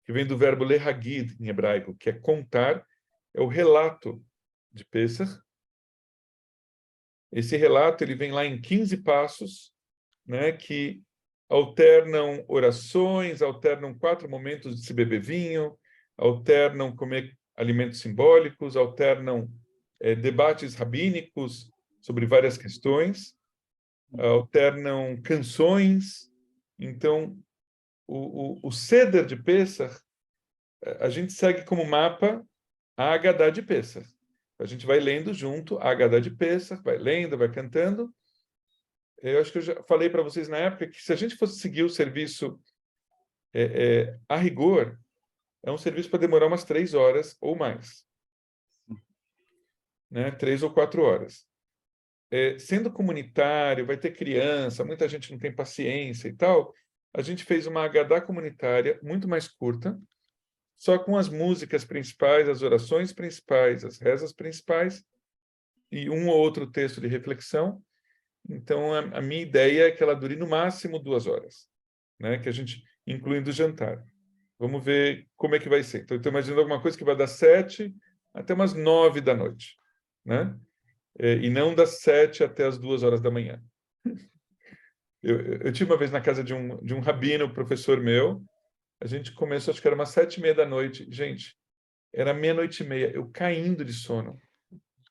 que vem do verbo lehagid em hebraico, que é contar, é o relato de Pessach. Esse relato ele vem lá em 15 passos, né, que alternam orações, alternam 4 momentos de se beber vinho, alternam comer alimentos simbólicos, alternam debates rabínicos sobre várias questões, alternam canções. Então, o Seder de Pessach, a gente segue como mapa a Haggadah de Pessach. A gente vai lendo junto a Haggadah de Pessach, vai lendo, vai cantando. Eu acho que eu já falei para vocês na época que se a gente fosse seguir o serviço a rigor, é um serviço para demorar umas 3 horas ou mais. Né? 3 ou 4 horas. Sendo comunitário, vai ter criança, muita gente não tem paciência e tal, a gente fez uma Haggadah comunitária muito mais curta, só com as músicas principais, as orações principais, as rezas principais e um ou outro texto de reflexão. Então, a minha ideia é que ela dure no máximo 2 horas, né? Que a gente, incluindo o jantar. Vamos ver como é que vai ser. Então, eu estou imaginando alguma coisa que vai das 7 até umas 9 da noite, né? E não das 7 até as 2 horas da manhã. Eu tive uma vez na casa de um rabino, professor meu, a gente começou, acho que era umas 7h30 da noite. Gente, era 00:30, eu caindo de sono.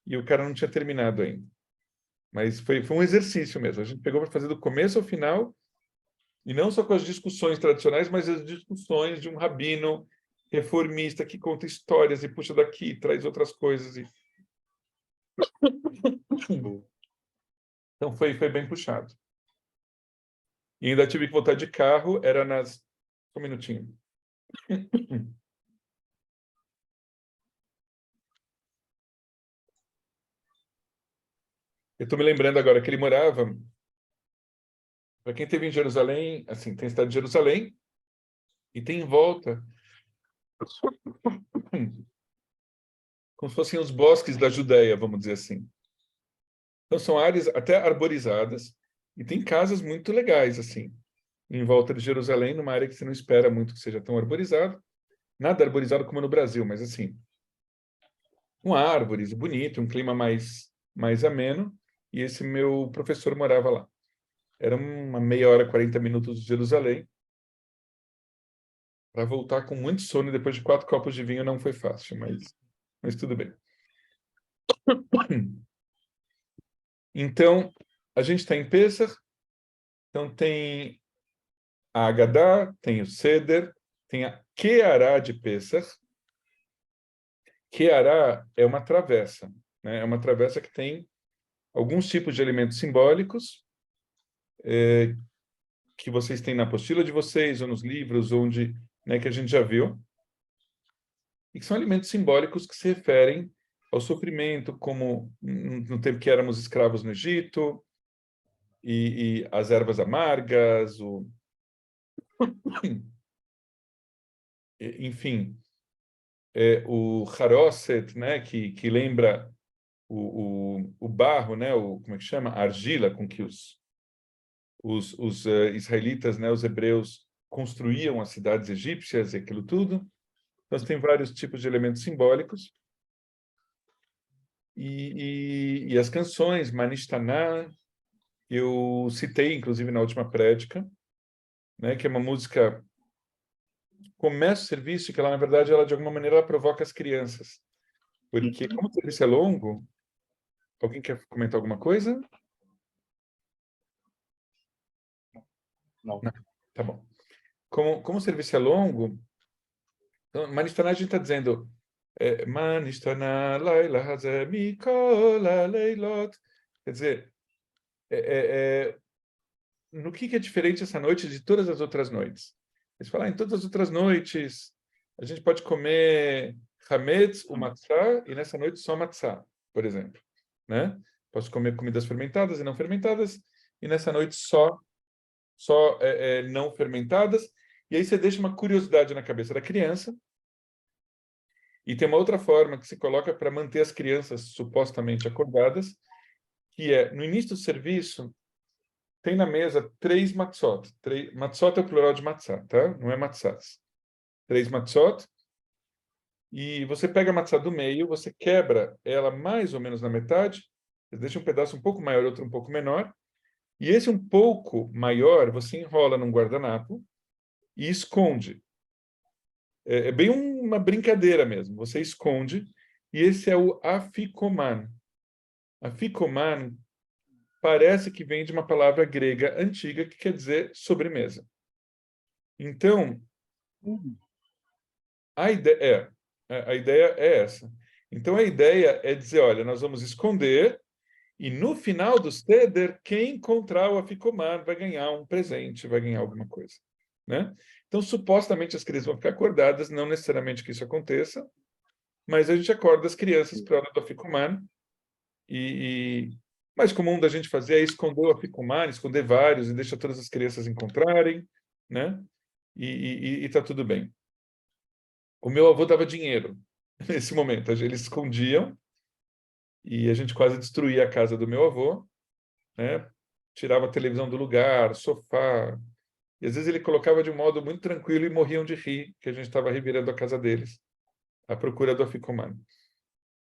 E o cara não tinha terminado ainda. Mas foi um exercício mesmo. A gente pegou para fazer do começo ao final, e não só com as discussões tradicionais, mas as discussões de um rabino reformista que conta histórias e puxa daqui, traz outras coisas. Então foi bem puxado. E ainda tive que voltar de carro, era nas... Um minutinho. Eu estou me lembrando agora que ele morava... Para quem esteve em Jerusalém, assim, tem a cidade de Jerusalém e tem em volta como se fossem os bosques da Judéia, vamos dizer assim. Então são áreas até arborizadas e tem casas muito legais, assim, em volta de Jerusalém, numa área que você não espera muito que seja tão arborizado. Nada arborizado como no Brasil, mas assim, com árvores, bonito, um clima mais ameno, e esse meu professor morava lá. Era uma meia hora, 40 minutos de Jerusalém. Para voltar com muito sono, depois de 4 copos de vinho, não foi fácil, mas tudo bem. Então, a gente está em Pessach, então tem a Haggadah, tem o Seder, tem a Keará de Pessach. Keará é uma travessa, né? É uma travessa que tem alguns tipos de alimentos simbólicos, que vocês têm na apostila de vocês, ou nos livros, onde, né, que a gente já viu, e que são alimentos simbólicos que se referem ao sofrimento, como no tempo que éramos escravos no Egito, e as ervas amargas, enfim, o haroset, né, que lembra o barro, né, como é que chama? A argila com que os israelitas, né, os hebreus, construíam as cidades egípcias e aquilo tudo. Então, tem vários tipos de elementos simbólicos. E as canções, Manishtaná, eu citei, inclusive, na última prédica, né, que é uma música... Começa o serviço, que ela, na verdade, ela, de alguma maneira, ela provoca as crianças. Porque, como o serviço é longo... Alguém quer comentar alguma coisa? Não. Tá bom. Como o serviço é longo, então, Manishtaná, a gente está dizendo Manishtaná laila hazeh mikol haleilot. Quer dizer, no que é diferente essa noite de todas as outras noites? Eles falam, em todas as outras noites, a gente pode comer hametz, o matzah, e nessa noite só matzah, por exemplo. Né? Posso comer comidas fermentadas e não fermentadas, e nessa noite só não fermentadas. E aí você deixa uma curiosidade na cabeça da criança. E tem uma outra forma que se coloca para manter as crianças supostamente acordadas, que é, no início do serviço, tem na mesa 3 matzot. Matzot é o plural de matzah, tá? Não é matzahs. 3 matzot. E você pega a matzah do meio, você quebra ela mais ou menos na metade, você deixa um pedaço um pouco maior, outro um pouco menor, E esse um pouco maior, você enrola num guardanapo e esconde. É bem uma brincadeira mesmo. Você esconde, e esse é o afikoman. Afikoman parece que vem de uma palavra grega antiga que quer dizer sobremesa. Então, a ideia é essa. Então, a ideia é dizer, olha, nós vamos esconder, e no final do Seder, quem encontrar o afikoman vai ganhar um presente, vai ganhar alguma coisa. Né? Então, supostamente, as crianças vão ficar acordadas, não necessariamente que isso aconteça, mas a gente acorda as crianças para a hora do afikoman, mais comum da gente fazer é esconder o afikoman, esconder vários, e deixa todas as crianças encontrarem, né? E está tudo bem. O meu avô dava dinheiro nesse momento. Eles escondiam e a gente quase destruía a casa do meu avô, né? Tirava a televisão do lugar, sofá. E às vezes ele colocava de um modo muito tranquilo e morriam de rir que a gente estava revirando a casa deles, à procura do afikoman.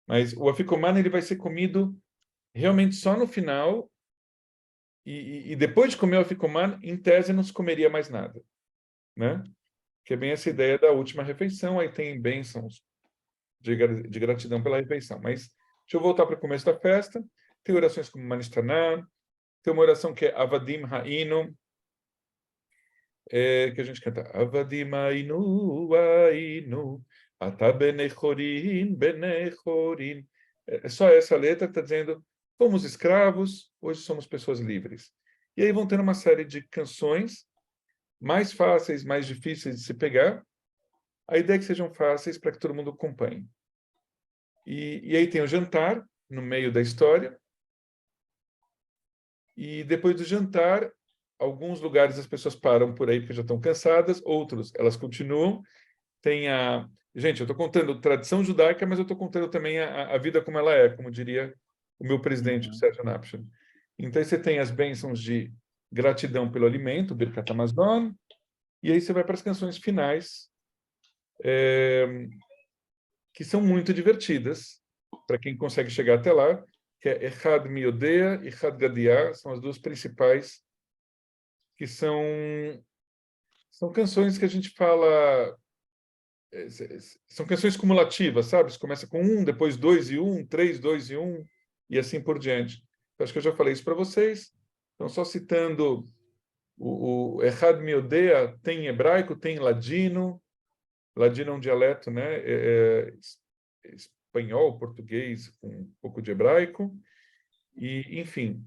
Mas o afikoman ele vai ser comido realmente só no final, e depois de comer o afikoman, em tese não se comeria mais nada, né? Que é bem essa ideia da última refeição, aí tem bênçãos de gratidão pela refeição. Mas deixa eu voltar para o começo da festa. Tem orações como Manistaná, tem uma oração que é Avadim Ha'inu, que a gente canta Avadim Ha'inu, Ha'inu, Ata Benechorin, Benechorin. É só essa letra que está dizendo, fomos escravos, hoje somos pessoas livres. E aí vão tendo uma série de canções, mais fáceis, mais difíceis de se pegar. A ideia é que sejam fáceis para que todo mundo acompanhe. E aí tem o jantar, no meio da história. E depois do jantar, alguns lugares as pessoas param por aí porque já estão cansadas, outros elas continuam. Tem a... Gente, eu estou contando tradição judaica, mas eu estou contando também a vida como ela é, como diria o meu presidente, o Sérgio Napchan. Então, você tem as bênçãos de gratidão pelo alimento, Birkat Hamazon, e aí você vai para as canções finais, que são muito divertidas, para quem consegue chegar até lá, que é Echad Miodea e Echad Gadiah, são as duas principais, que são canções que a gente fala... São canções cumulativas, sabe? Você começa com 1, depois 2 e 1, 3, 2 e 1, e assim por diante. Eu acho que eu já falei isso para vocês. Então, só citando o Echad Miodea, tem em hebraico, tem em ladino. Ladino é um dialeto, né? Espanhol, português, com um pouco de hebraico. E, enfim,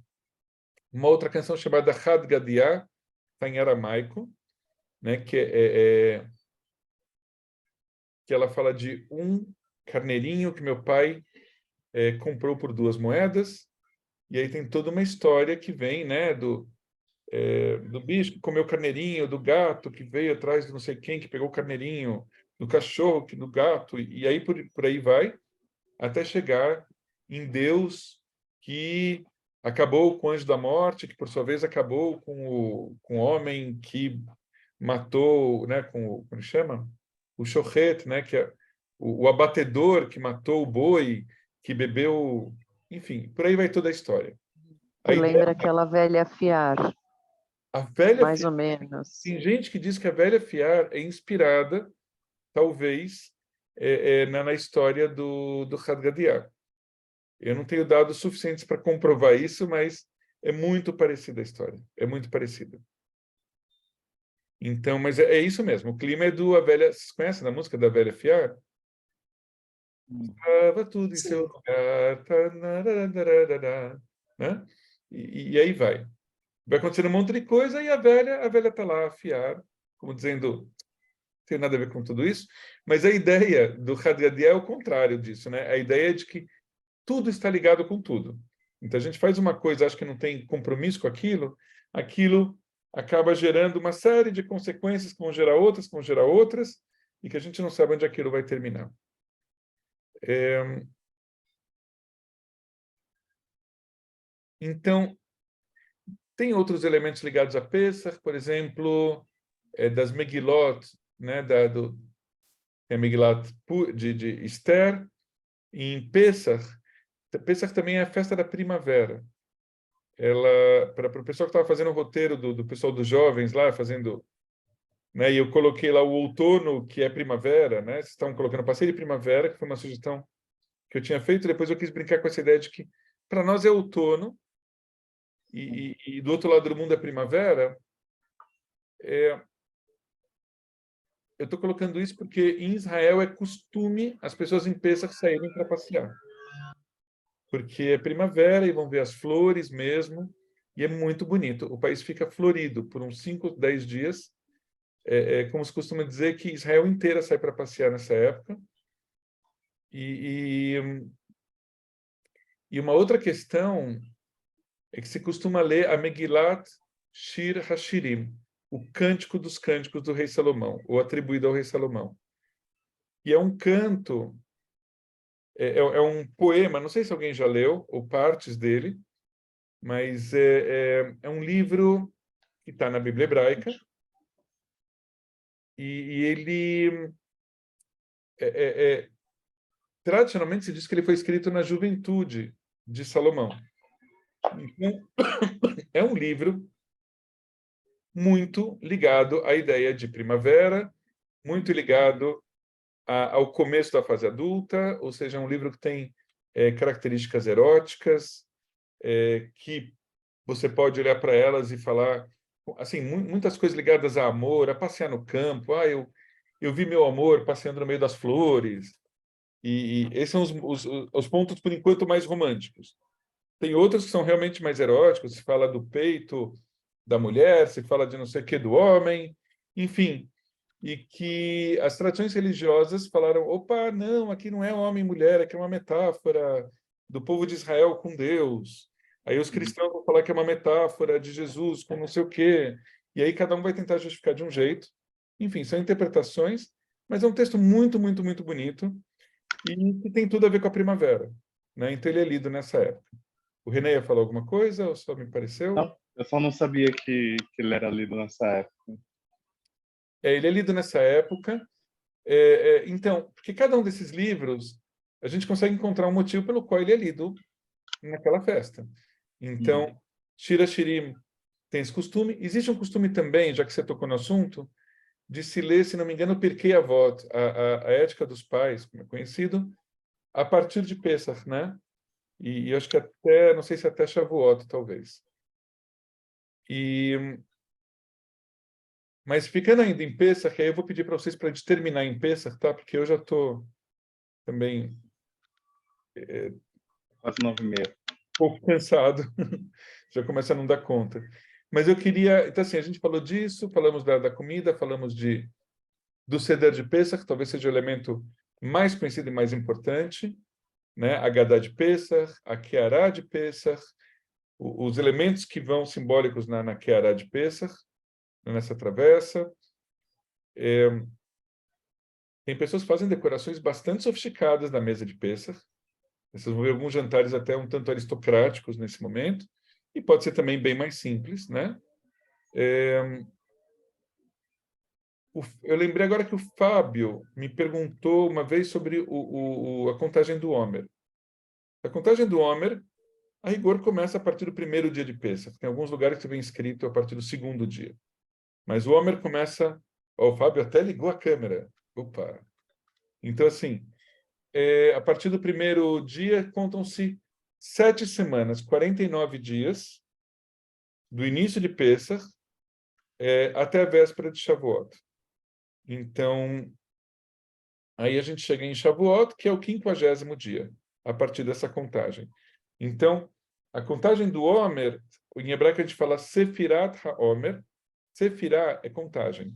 uma outra canção chamada Had Gadiah, está em aramaico, né? Que ela fala de um carneirinho que meu pai comprou por 2 moedas, e aí tem toda uma história que vem, né, do bicho que comeu o carneirinho, do gato que veio atrás de não sei quem que pegou o carneirinho, do cachorro do gato, e aí por aí vai, até chegar em Deus que acabou com o anjo da morte, que por sua vez acabou com o homem que matou, né, como chama? O shochet, né, que é o abatedor que matou o boi, que bebeu, enfim, por aí vai toda a história. Que lembra aquela velha fiar, a velha mais fiar, ou menos. tem gente que diz que a velha fiar é inspirada, talvez, na história do Had Gadiah. Eu não tenho dados suficientes para comprovar isso, mas é muito parecida a história, é muito parecida. Então, mas é isso mesmo. O clima é do a velha. Vocês conhecem a música da velha fiar? Estava tudo em seu lugar, né? E aí vai. Vai acontecendo um monte de coisa e a velha está lá a fiar, como dizendo, não tem nada a ver com tudo isso. Mas a ideia do Had Gadiah é o contrário disso, né? A ideia é de que tudo está ligado com tudo. Então a gente faz uma coisa, acho que não tem compromisso com aquilo, aquilo acaba gerando uma série de consequências que vão gerar outras, e que a gente não sabe onde aquilo vai terminar. Então, tem outros elementos ligados a Pesach, por exemplo, das Megilot, né, a Megillat de Esther, e em Pesach também é a festa da primavera. para o pessoal que estava fazendo o roteiro do pessoal dos jovens lá, fazendo, né, e eu coloquei lá o outono, que é primavera, né? Vocês estavam colocando passeio de primavera, que foi uma sugestão que eu tinha feito. Depois eu quis brincar com essa ideia de que para nós é outono e do outro lado do mundo é primavera. Eu estou colocando isso porque em Israel é costume as pessoas em Pêssar saírem para passear, porque é primavera e vão ver as flores mesmo, e é muito bonito. O país fica florido por uns 5, 10 dias. Como se costuma dizer, que Israel inteira sai para passear nessa época. E uma outra questão é que se costuma ler a Megilat Shir Hashirim, o Cântico dos Cânticos do rei Salomão, ou atribuído ao rei Salomão. E é um canto, é um poema, não sei se alguém já leu, ou partes dele, mas é um livro que está na Bíblia hebraica, e ele tradicionalmente se diz que ele foi escrito na juventude de Salomão. Então, é um livro muito ligado à ideia de primavera, muito ligado ao começo da fase adulta, ou seja, é um livro que tem características eróticas, que você pode olhar para elas e falar, assim, muitas coisas ligadas a amor, a passear no campo. Eu vi meu amor passeando no meio das flores. E esses são os pontos, por enquanto, mais românticos. Tem outros que são realmente mais eróticos, se fala do peito da mulher, se fala de não sei o que do homem, enfim. E que as tradições religiosas falaram, opa, não, aqui não é homem e mulher, aqui é uma metáfora do povo de Israel com Deus. Aí os cristãos vão falar que é uma metáfora de Jesus com não sei o quê. E aí cada um vai tentar justificar de um jeito. Enfim, são interpretações, mas é um texto muito, muito, muito bonito e que tem tudo a ver com a primavera, né? Então ele é lido nessa época. O René ia falar alguma coisa ou só me pareceu? Não, eu só não sabia que ele era lido nessa época. Ele é lido nessa época. Então, porque cada um desses livros, a gente consegue encontrar um motivo pelo qual ele é lido naquela festa. Então, Shira Shirim tem esse costume. Existe um costume também, já que você tocou no assunto, de se ler, se não me engano, Pirkei Avot, a Ética dos Pais, como é conhecido, a partir de Pessach, né? E eu acho que até, não sei se até Shavuot, talvez. Mas ficando ainda em Pessach, aí eu vou pedir para vocês para a gente terminar em Pessach, tá? Porque eu já estou também Quase 9h30. um pouco cansado, já começa a não dar conta. Mas eu queria... Então, assim, a gente falou disso, falamos da comida, falamos do Seder de Pessach, talvez seja o elemento mais conhecido e mais importante, né? A Haggadah de Pessach, a Keará de Pessach, os elementos que vão simbólicos na Keará de Pessach, nessa travessa. Tem pessoas que fazem decorações bastante sofisticadas na mesa de Pessach. Vocês vão ver alguns jantares até um tanto aristocráticos nesse momento, e pode ser também bem mais simples, né? Eu lembrei agora que o Fábio me perguntou uma vez sobre a contagem do Homer. A contagem do Homer, a rigor, começa a partir do primeiro dia de Pessach. Tem alguns lugares que vem escrito a partir do segundo dia. Mas o Homer começa... O Fábio até ligou a câmera. Opa! Então, assim, a partir do primeiro dia, contam-se 7 semanas, 49 dias, do início de Pessach até a véspera de Shavuot. Então, aí a gente chega em Shavuot, que é o 50º dia, a partir dessa contagem. Então, a contagem do Homer, em hebraico a gente fala Sefirat HaOmer. Sefirá é contagem.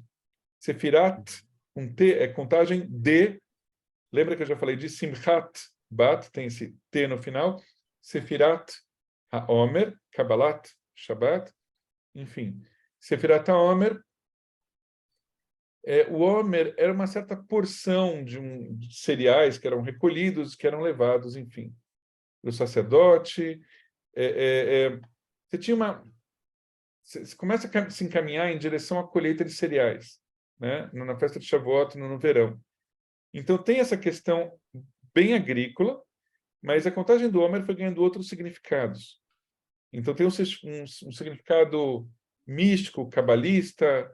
Sefirat, com T, é contagem de... Lembra que eu já falei de Simchat Bat, tem esse T no final. Sefirat HaOmer, Kabbalat, Shabbat, enfim. Sefirat HaOmer, o Homer era uma certa porção de cereais que eram recolhidos, que eram levados, enfim, para o sacerdote. Você tinha você começa a se encaminhar em direção à colheita de cereais, né? Na festa de Shavuot, no verão. Então, tem essa questão bem agrícola, mas a contagem do Homer foi ganhando outros significados. Então tem um significado místico, cabalista,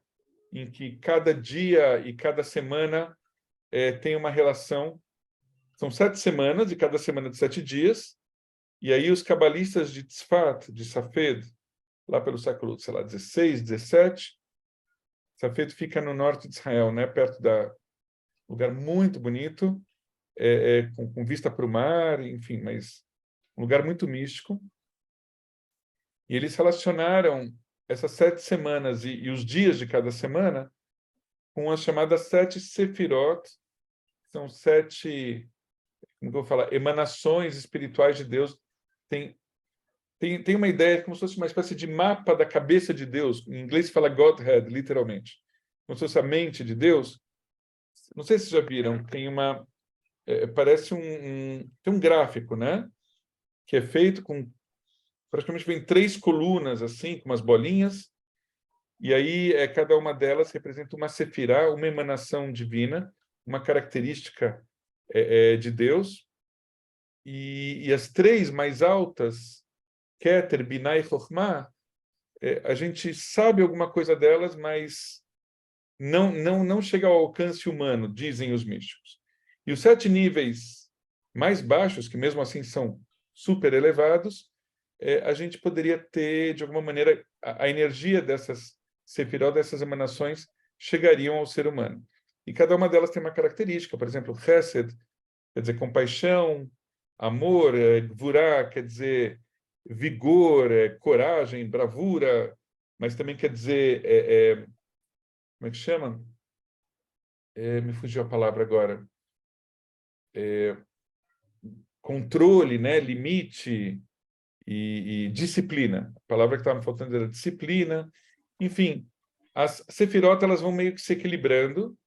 em que cada dia e cada semana tem uma relação. São 7 semanas, e cada semana de 7 dias. E aí os cabalistas de Tzfat, de Safed, lá pelo século, sei lá, 16, 17, Safed fica no norte de Israel, né, perto da lugar muito bonito, com vista para o mar, enfim, mas um lugar muito místico. E eles relacionaram essas 7 semanas e os dias de cada semana com as chamadas 7 Sefirot, são 7, como eu vou falar, emanações espirituais de Deus. Tem uma ideia como se fosse uma espécie de mapa da cabeça de Deus. Em inglês se fala Godhead, literalmente. Como se fosse a mente de Deus. Não sei se vocês já viram, parece tem um gráfico, né? Que é feito com, praticamente vem 3 colunas, assim, com umas bolinhas, e aí cada uma delas representa uma sefirá, uma emanação divina, uma característica de Deus, e as 3 mais altas, Keter, Binah e Chokhmah, a gente sabe alguma coisa delas, mas não chega ao alcance humano, dizem os místicos. E os 7 níveis mais baixos, que mesmo assim são super elevados, a gente poderia ter, de alguma maneira, a energia dessas sefirot, dessas emanações, chegariam ao ser humano. E cada uma delas tem uma característica. Por exemplo, Chesed quer dizer compaixão, amor, Gvurá quer dizer vigor, coragem, bravura, mas também quer dizer, como é que chama? Me fugiu a palavra agora. Controle, né? Limite e disciplina. A palavra que estava me faltando era disciplina. Enfim, as sefirot, elas vão meio que se equilibrando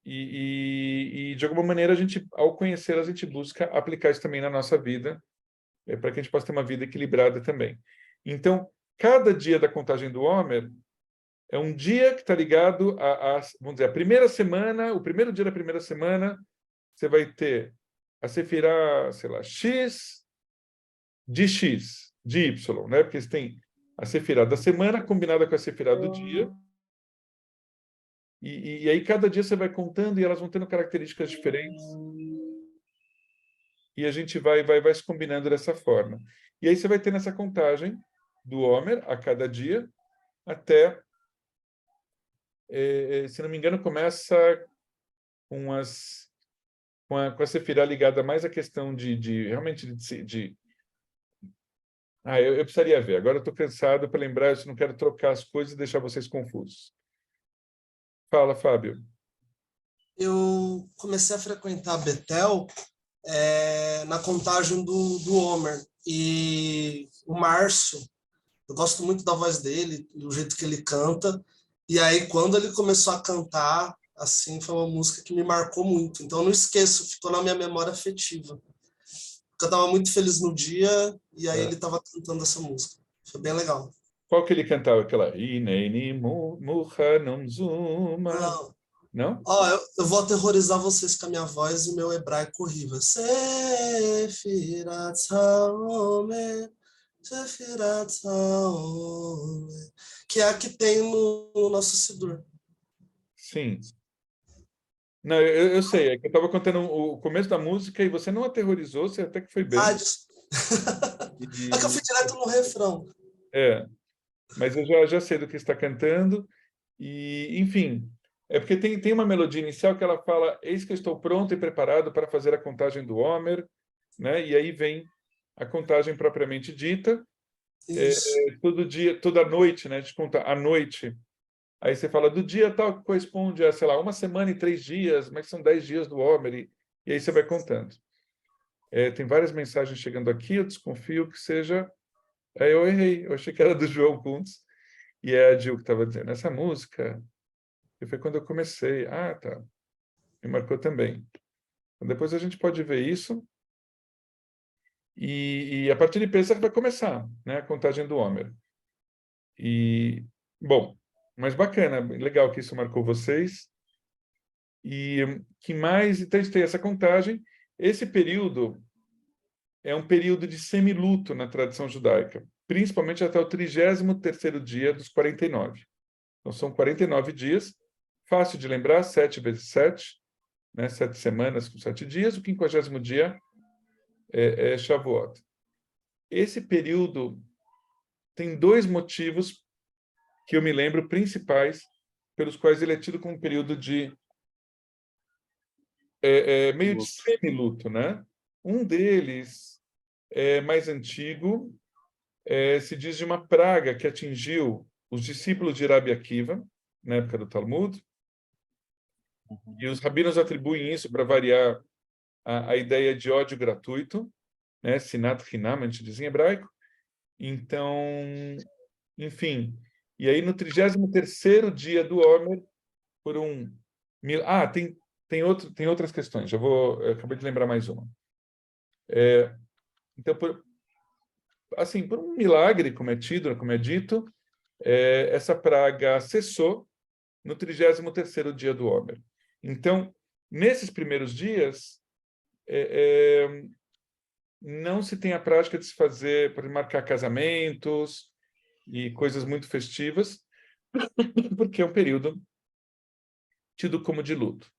e de alguma maneira, ao conhecê-las, a gente busca aplicar isso também na nossa vida, para que a gente possa ter uma vida equilibrada também. Então, cada dia da contagem do Homer é um dia que está ligado vamos dizer, a primeira semana, o primeiro dia da primeira semana, você vai ter a sefirá, sei lá, X de X, de Y, né? Porque você tem a sefirá da semana combinada com a sefirá do dia. E aí cada dia você vai contando e elas vão tendo características diferentes. E a gente vai se combinando dessa forma. E aí você vai ter nessa contagem do Homer a cada dia até, se não me engano, começa com a sefirá ligada mais à questão realmente eu precisaria ver. Agora eu estou cansado para lembrar, eu não quero trocar as coisas e deixar vocês confusos. Fala, Fábio. Eu comecei a frequentar Betel na contagem do Homer. E o Márcio, eu gosto muito da voz dele, do jeito que ele canta. E aí, quando ele começou a cantar, assim, foi uma música que me marcou muito. Então, eu não esqueço, ficou na minha memória afetiva. Porque eu estava muito feliz no dia, e aí ele estava cantando essa música. Foi bem legal. Qual que ele cantava? Aquela... Ineni Muhanum Zuma. Não? Não? Eu vou aterrorizar vocês com a minha voz e meu hebraico horrível. Sefirat Haomer, Sefirat Haomer, que é a que tem no nosso Sidur. Sim. Não, eu sei, é que eu estava contando o começo da música e você não aterrorizou, você até que foi bem. É que eu fui direto no refrão. Mas eu já sei do que está cantando e, enfim, é porque tem uma melodia inicial que ela fala: eis que eu estou pronto e preparado para fazer a contagem do Homer, né? E aí vem a contagem propriamente dita. Todo dia, toda noite, né? A gente conta à noite. Aí você fala do dia tal que corresponde a, sei lá, 1 semana e 3 dias, mas são 10 dias do Homer, e aí você vai contando. Tem várias mensagens chegando aqui, eu desconfio que seja... eu errei, eu achei que era do João Kuntz, e é a Gil que estava dizendo, essa música, que foi quando eu comecei. Ah, tá. Me marcou também. Então, depois a gente pode ver isso, e a partir de Pesach vai começar, né, a contagem do Homer. E, bom, mas bacana, legal que isso marcou vocês. E que mais? Então, a gente tem essa contagem. Esse período é um período de semiluto na tradição judaica. principalmente até o 33º dia dos 49. Então, são 49 dias, fácil de lembrar, 7 vezes 7, né? 7 semanas com 7 dias, o 50º dia é Shavuot. Esse período tem 2 motivos que eu me lembro principais pelos quais ele é tido como um período de meio de semi-luto, né? Um deles é mais antigo, se diz de uma praga que atingiu os discípulos de Rabi Akiva, na época do Talmud, e os rabinos atribuem isso, para variar, a ideia de ódio gratuito, né? Sinat Hinam, a gente diz em hebraico. Então, enfim, e aí no 33º dia do Omer, por um... tem outras questões, eu acabei de lembrar mais uma. Então, por um milagre, como é dito, essa praga cessou no 33º dia do Omer. Então, nesses primeiros dias, não se tem a prática de se fazer, para marcar casamentos e coisas muito festivas, porque é um período tido como de luto.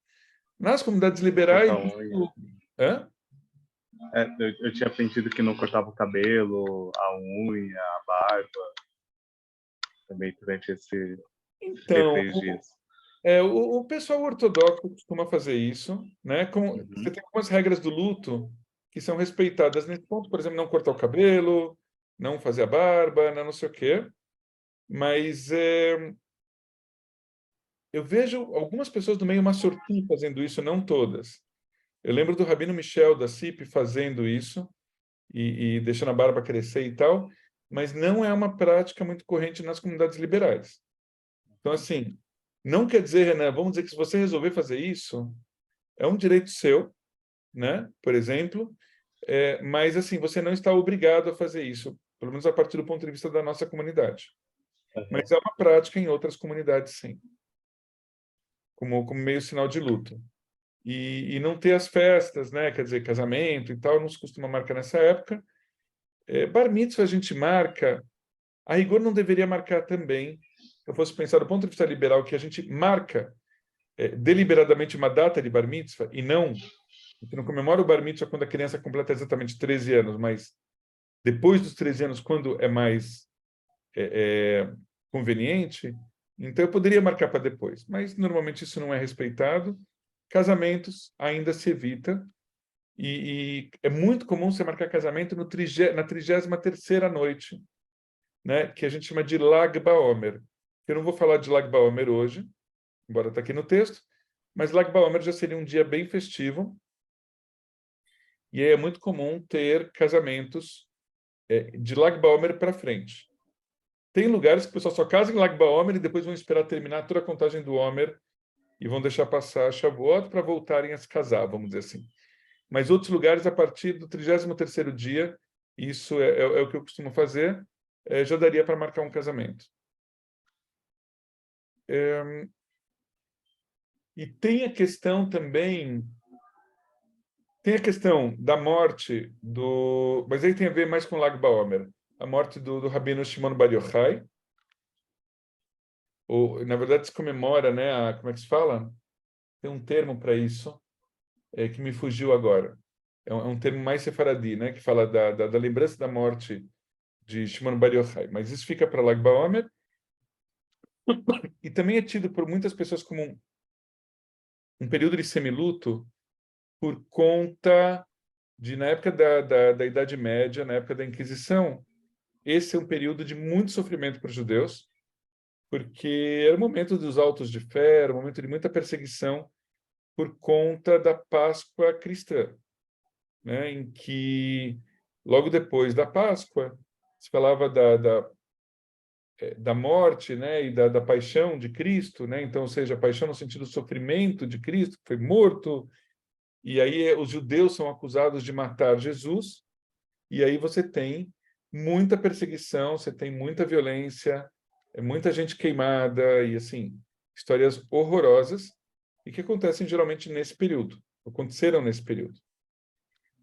Nas comunidades liberais... Hã? Eu tinha aprendido que não cortava o cabelo, a unha, a barba, também durante esses 3 dias. O pessoal ortodoxo costuma fazer isso, né? Você tem algumas regras do luto que são respeitadas nesse ponto, por exemplo, não cortar o cabelo, não fazer a barba, não sei o quê. Mas eu vejo algumas pessoas do meio massorti fazendo isso, não todas. Eu lembro do Rabino Michel da CIP fazendo isso e deixando a barba crescer e tal, mas não é uma prática muito corrente nas comunidades liberais. Então, assim, não quer dizer, Renan, vamos dizer que se você resolver fazer isso, é um direito seu, né? Por exemplo, mas assim, você não está obrigado a fazer isso, pelo menos a partir do ponto de vista da nossa comunidade. Mas é uma prática em outras comunidades, sim, como meio sinal de luto. E não ter as festas, né? Quer dizer, casamento e tal, não se costuma marcar nessa época. Bar mitzvah a gente marca, a rigor não deveria marcar também. Se eu fosse pensar do ponto de vista liberal, que a gente marca deliberadamente uma data de bar mitzvah, e não, a gente não comemora o bar mitzvah quando a criança completa exatamente 13 anos, mas depois dos 13 anos, quando é mais conveniente, então eu poderia marcar para depois, mas normalmente isso não é respeitado. Casamentos ainda se evita, e é muito comum você marcar casamento na 33ª noite, né, que a gente chama de Lag BaOmer. Eu não vou falar de Lag BaOmer hoje, embora está aqui no texto, mas Lag BaOmer já seria um dia bem festivo, e aí é muito comum ter casamentos de Lag BaOmer para frente. Tem lugares que o pessoal só casa em Lag BaOmer e depois vão esperar terminar toda a contagem do Omer e vão deixar passar a Shavuot para voltarem a se casar, vamos dizer assim. Mas outros lugares, a partir do 33º dia, isso é o que eu costumo fazer, já daria para marcar um casamento. E tem a questão também, da morte do... Mas aí tem a ver mais com Lag BaOmer, a morte do Rabino Shimon Bar Yochai. Na verdade, se comemora, né? Como é que se fala? Tem um termo para isso, que me fugiu agora. É um termo mais sefaradi, né? Que fala da lembrança da morte de Shimon Bar Yochai. Mas isso fica para Lag BaOmer. E também é tido por muitas pessoas como um período de semiluto por conta de, na época da Idade Média, na época da Inquisição, esse é um período de muito sofrimento para os judeus, porque era o momento dos autos de fé, era o momento de muita perseguição por conta da Páscoa cristã, né, em que, logo depois da Páscoa, se falava da morte, né, e da paixão de Cristo, né? Então, ou seja, a paixão no sentido do sofrimento de Cristo, que foi morto, e aí os judeus são acusados de matar Jesus, e aí você tem muita perseguição, você tem muita violência, muita gente queimada, e assim, histórias horrorosas, e que acontecem geralmente nesse período, aconteceram nesse período.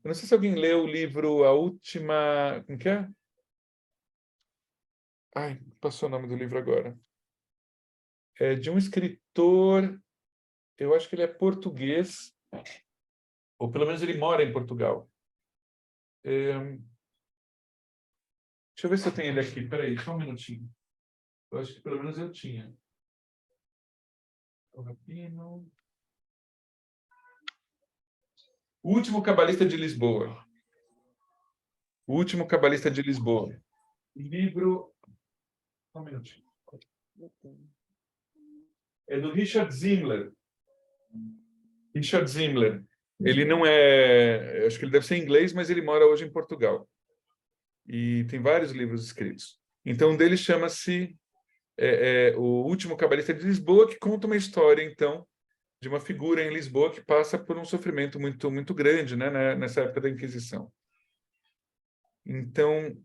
Eu não sei se alguém leu o livro A Última... Como que é? Ai, passou o nome do livro agora. É de um escritor, eu acho que ele é português, ou pelo menos ele mora em Portugal. Deixa eu ver se eu tenho ele aqui. Espera aí, só um minutinho. Eu acho que pelo menos eu tinha. O Rapino. O Último Cabalista de Lisboa. O Último Cabalista de Lisboa. Livro... Só um minutinho. É do Richard Zimmler. Richard Zimmler. Ele não é... Acho que ele deve ser inglês, mas ele mora hoje em Portugal. E tem vários livros escritos. Então, um deles chama-se O Último Cabalista de Lisboa, que conta uma história, então, de uma figura em Lisboa que passa por um sofrimento muito, muito grande, né, nessa época da Inquisição. Então,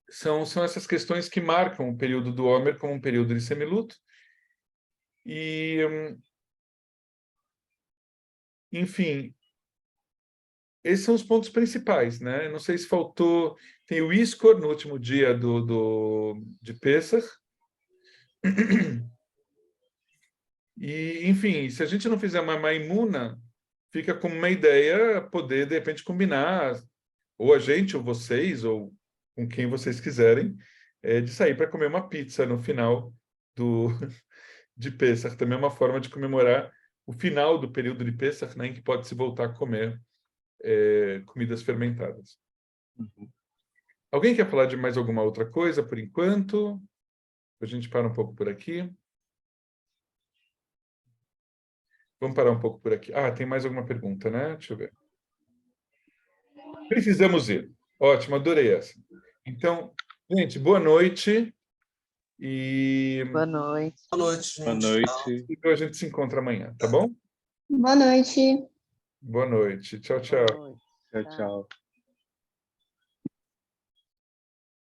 são essas questões que marcam o período do Homer como um período de semiluto. E, enfim, esses são os pontos principais, né? Não sei se faltou... Tem o Iskor no último dia de Pessach. E, enfim, se a gente não fizer uma maimuna, fica como uma ideia poder, de repente, combinar, ou a gente, ou vocês, ou com quem vocês quiserem, de sair para comer uma pizza no final de Pessach. Também é uma forma de comemorar o final do período de Pessach, né, em que pode-se voltar a comer comidas fermentadas. Alguém quer falar de mais alguma outra coisa, por enquanto? A gente para um pouco por aqui. Vamos parar um pouco por aqui. Ah, tem mais alguma pergunta, né? Deixa eu ver. Precisamos ir. Ótimo, adorei essa. Então, gente, boa noite. E Boa noite. Boa noite, gente. Boa noite. então a gente se encontra amanhã, tá bom? Boa noite. Boa noite. Tchau, tchau. Boa noite. Tchau, tchau.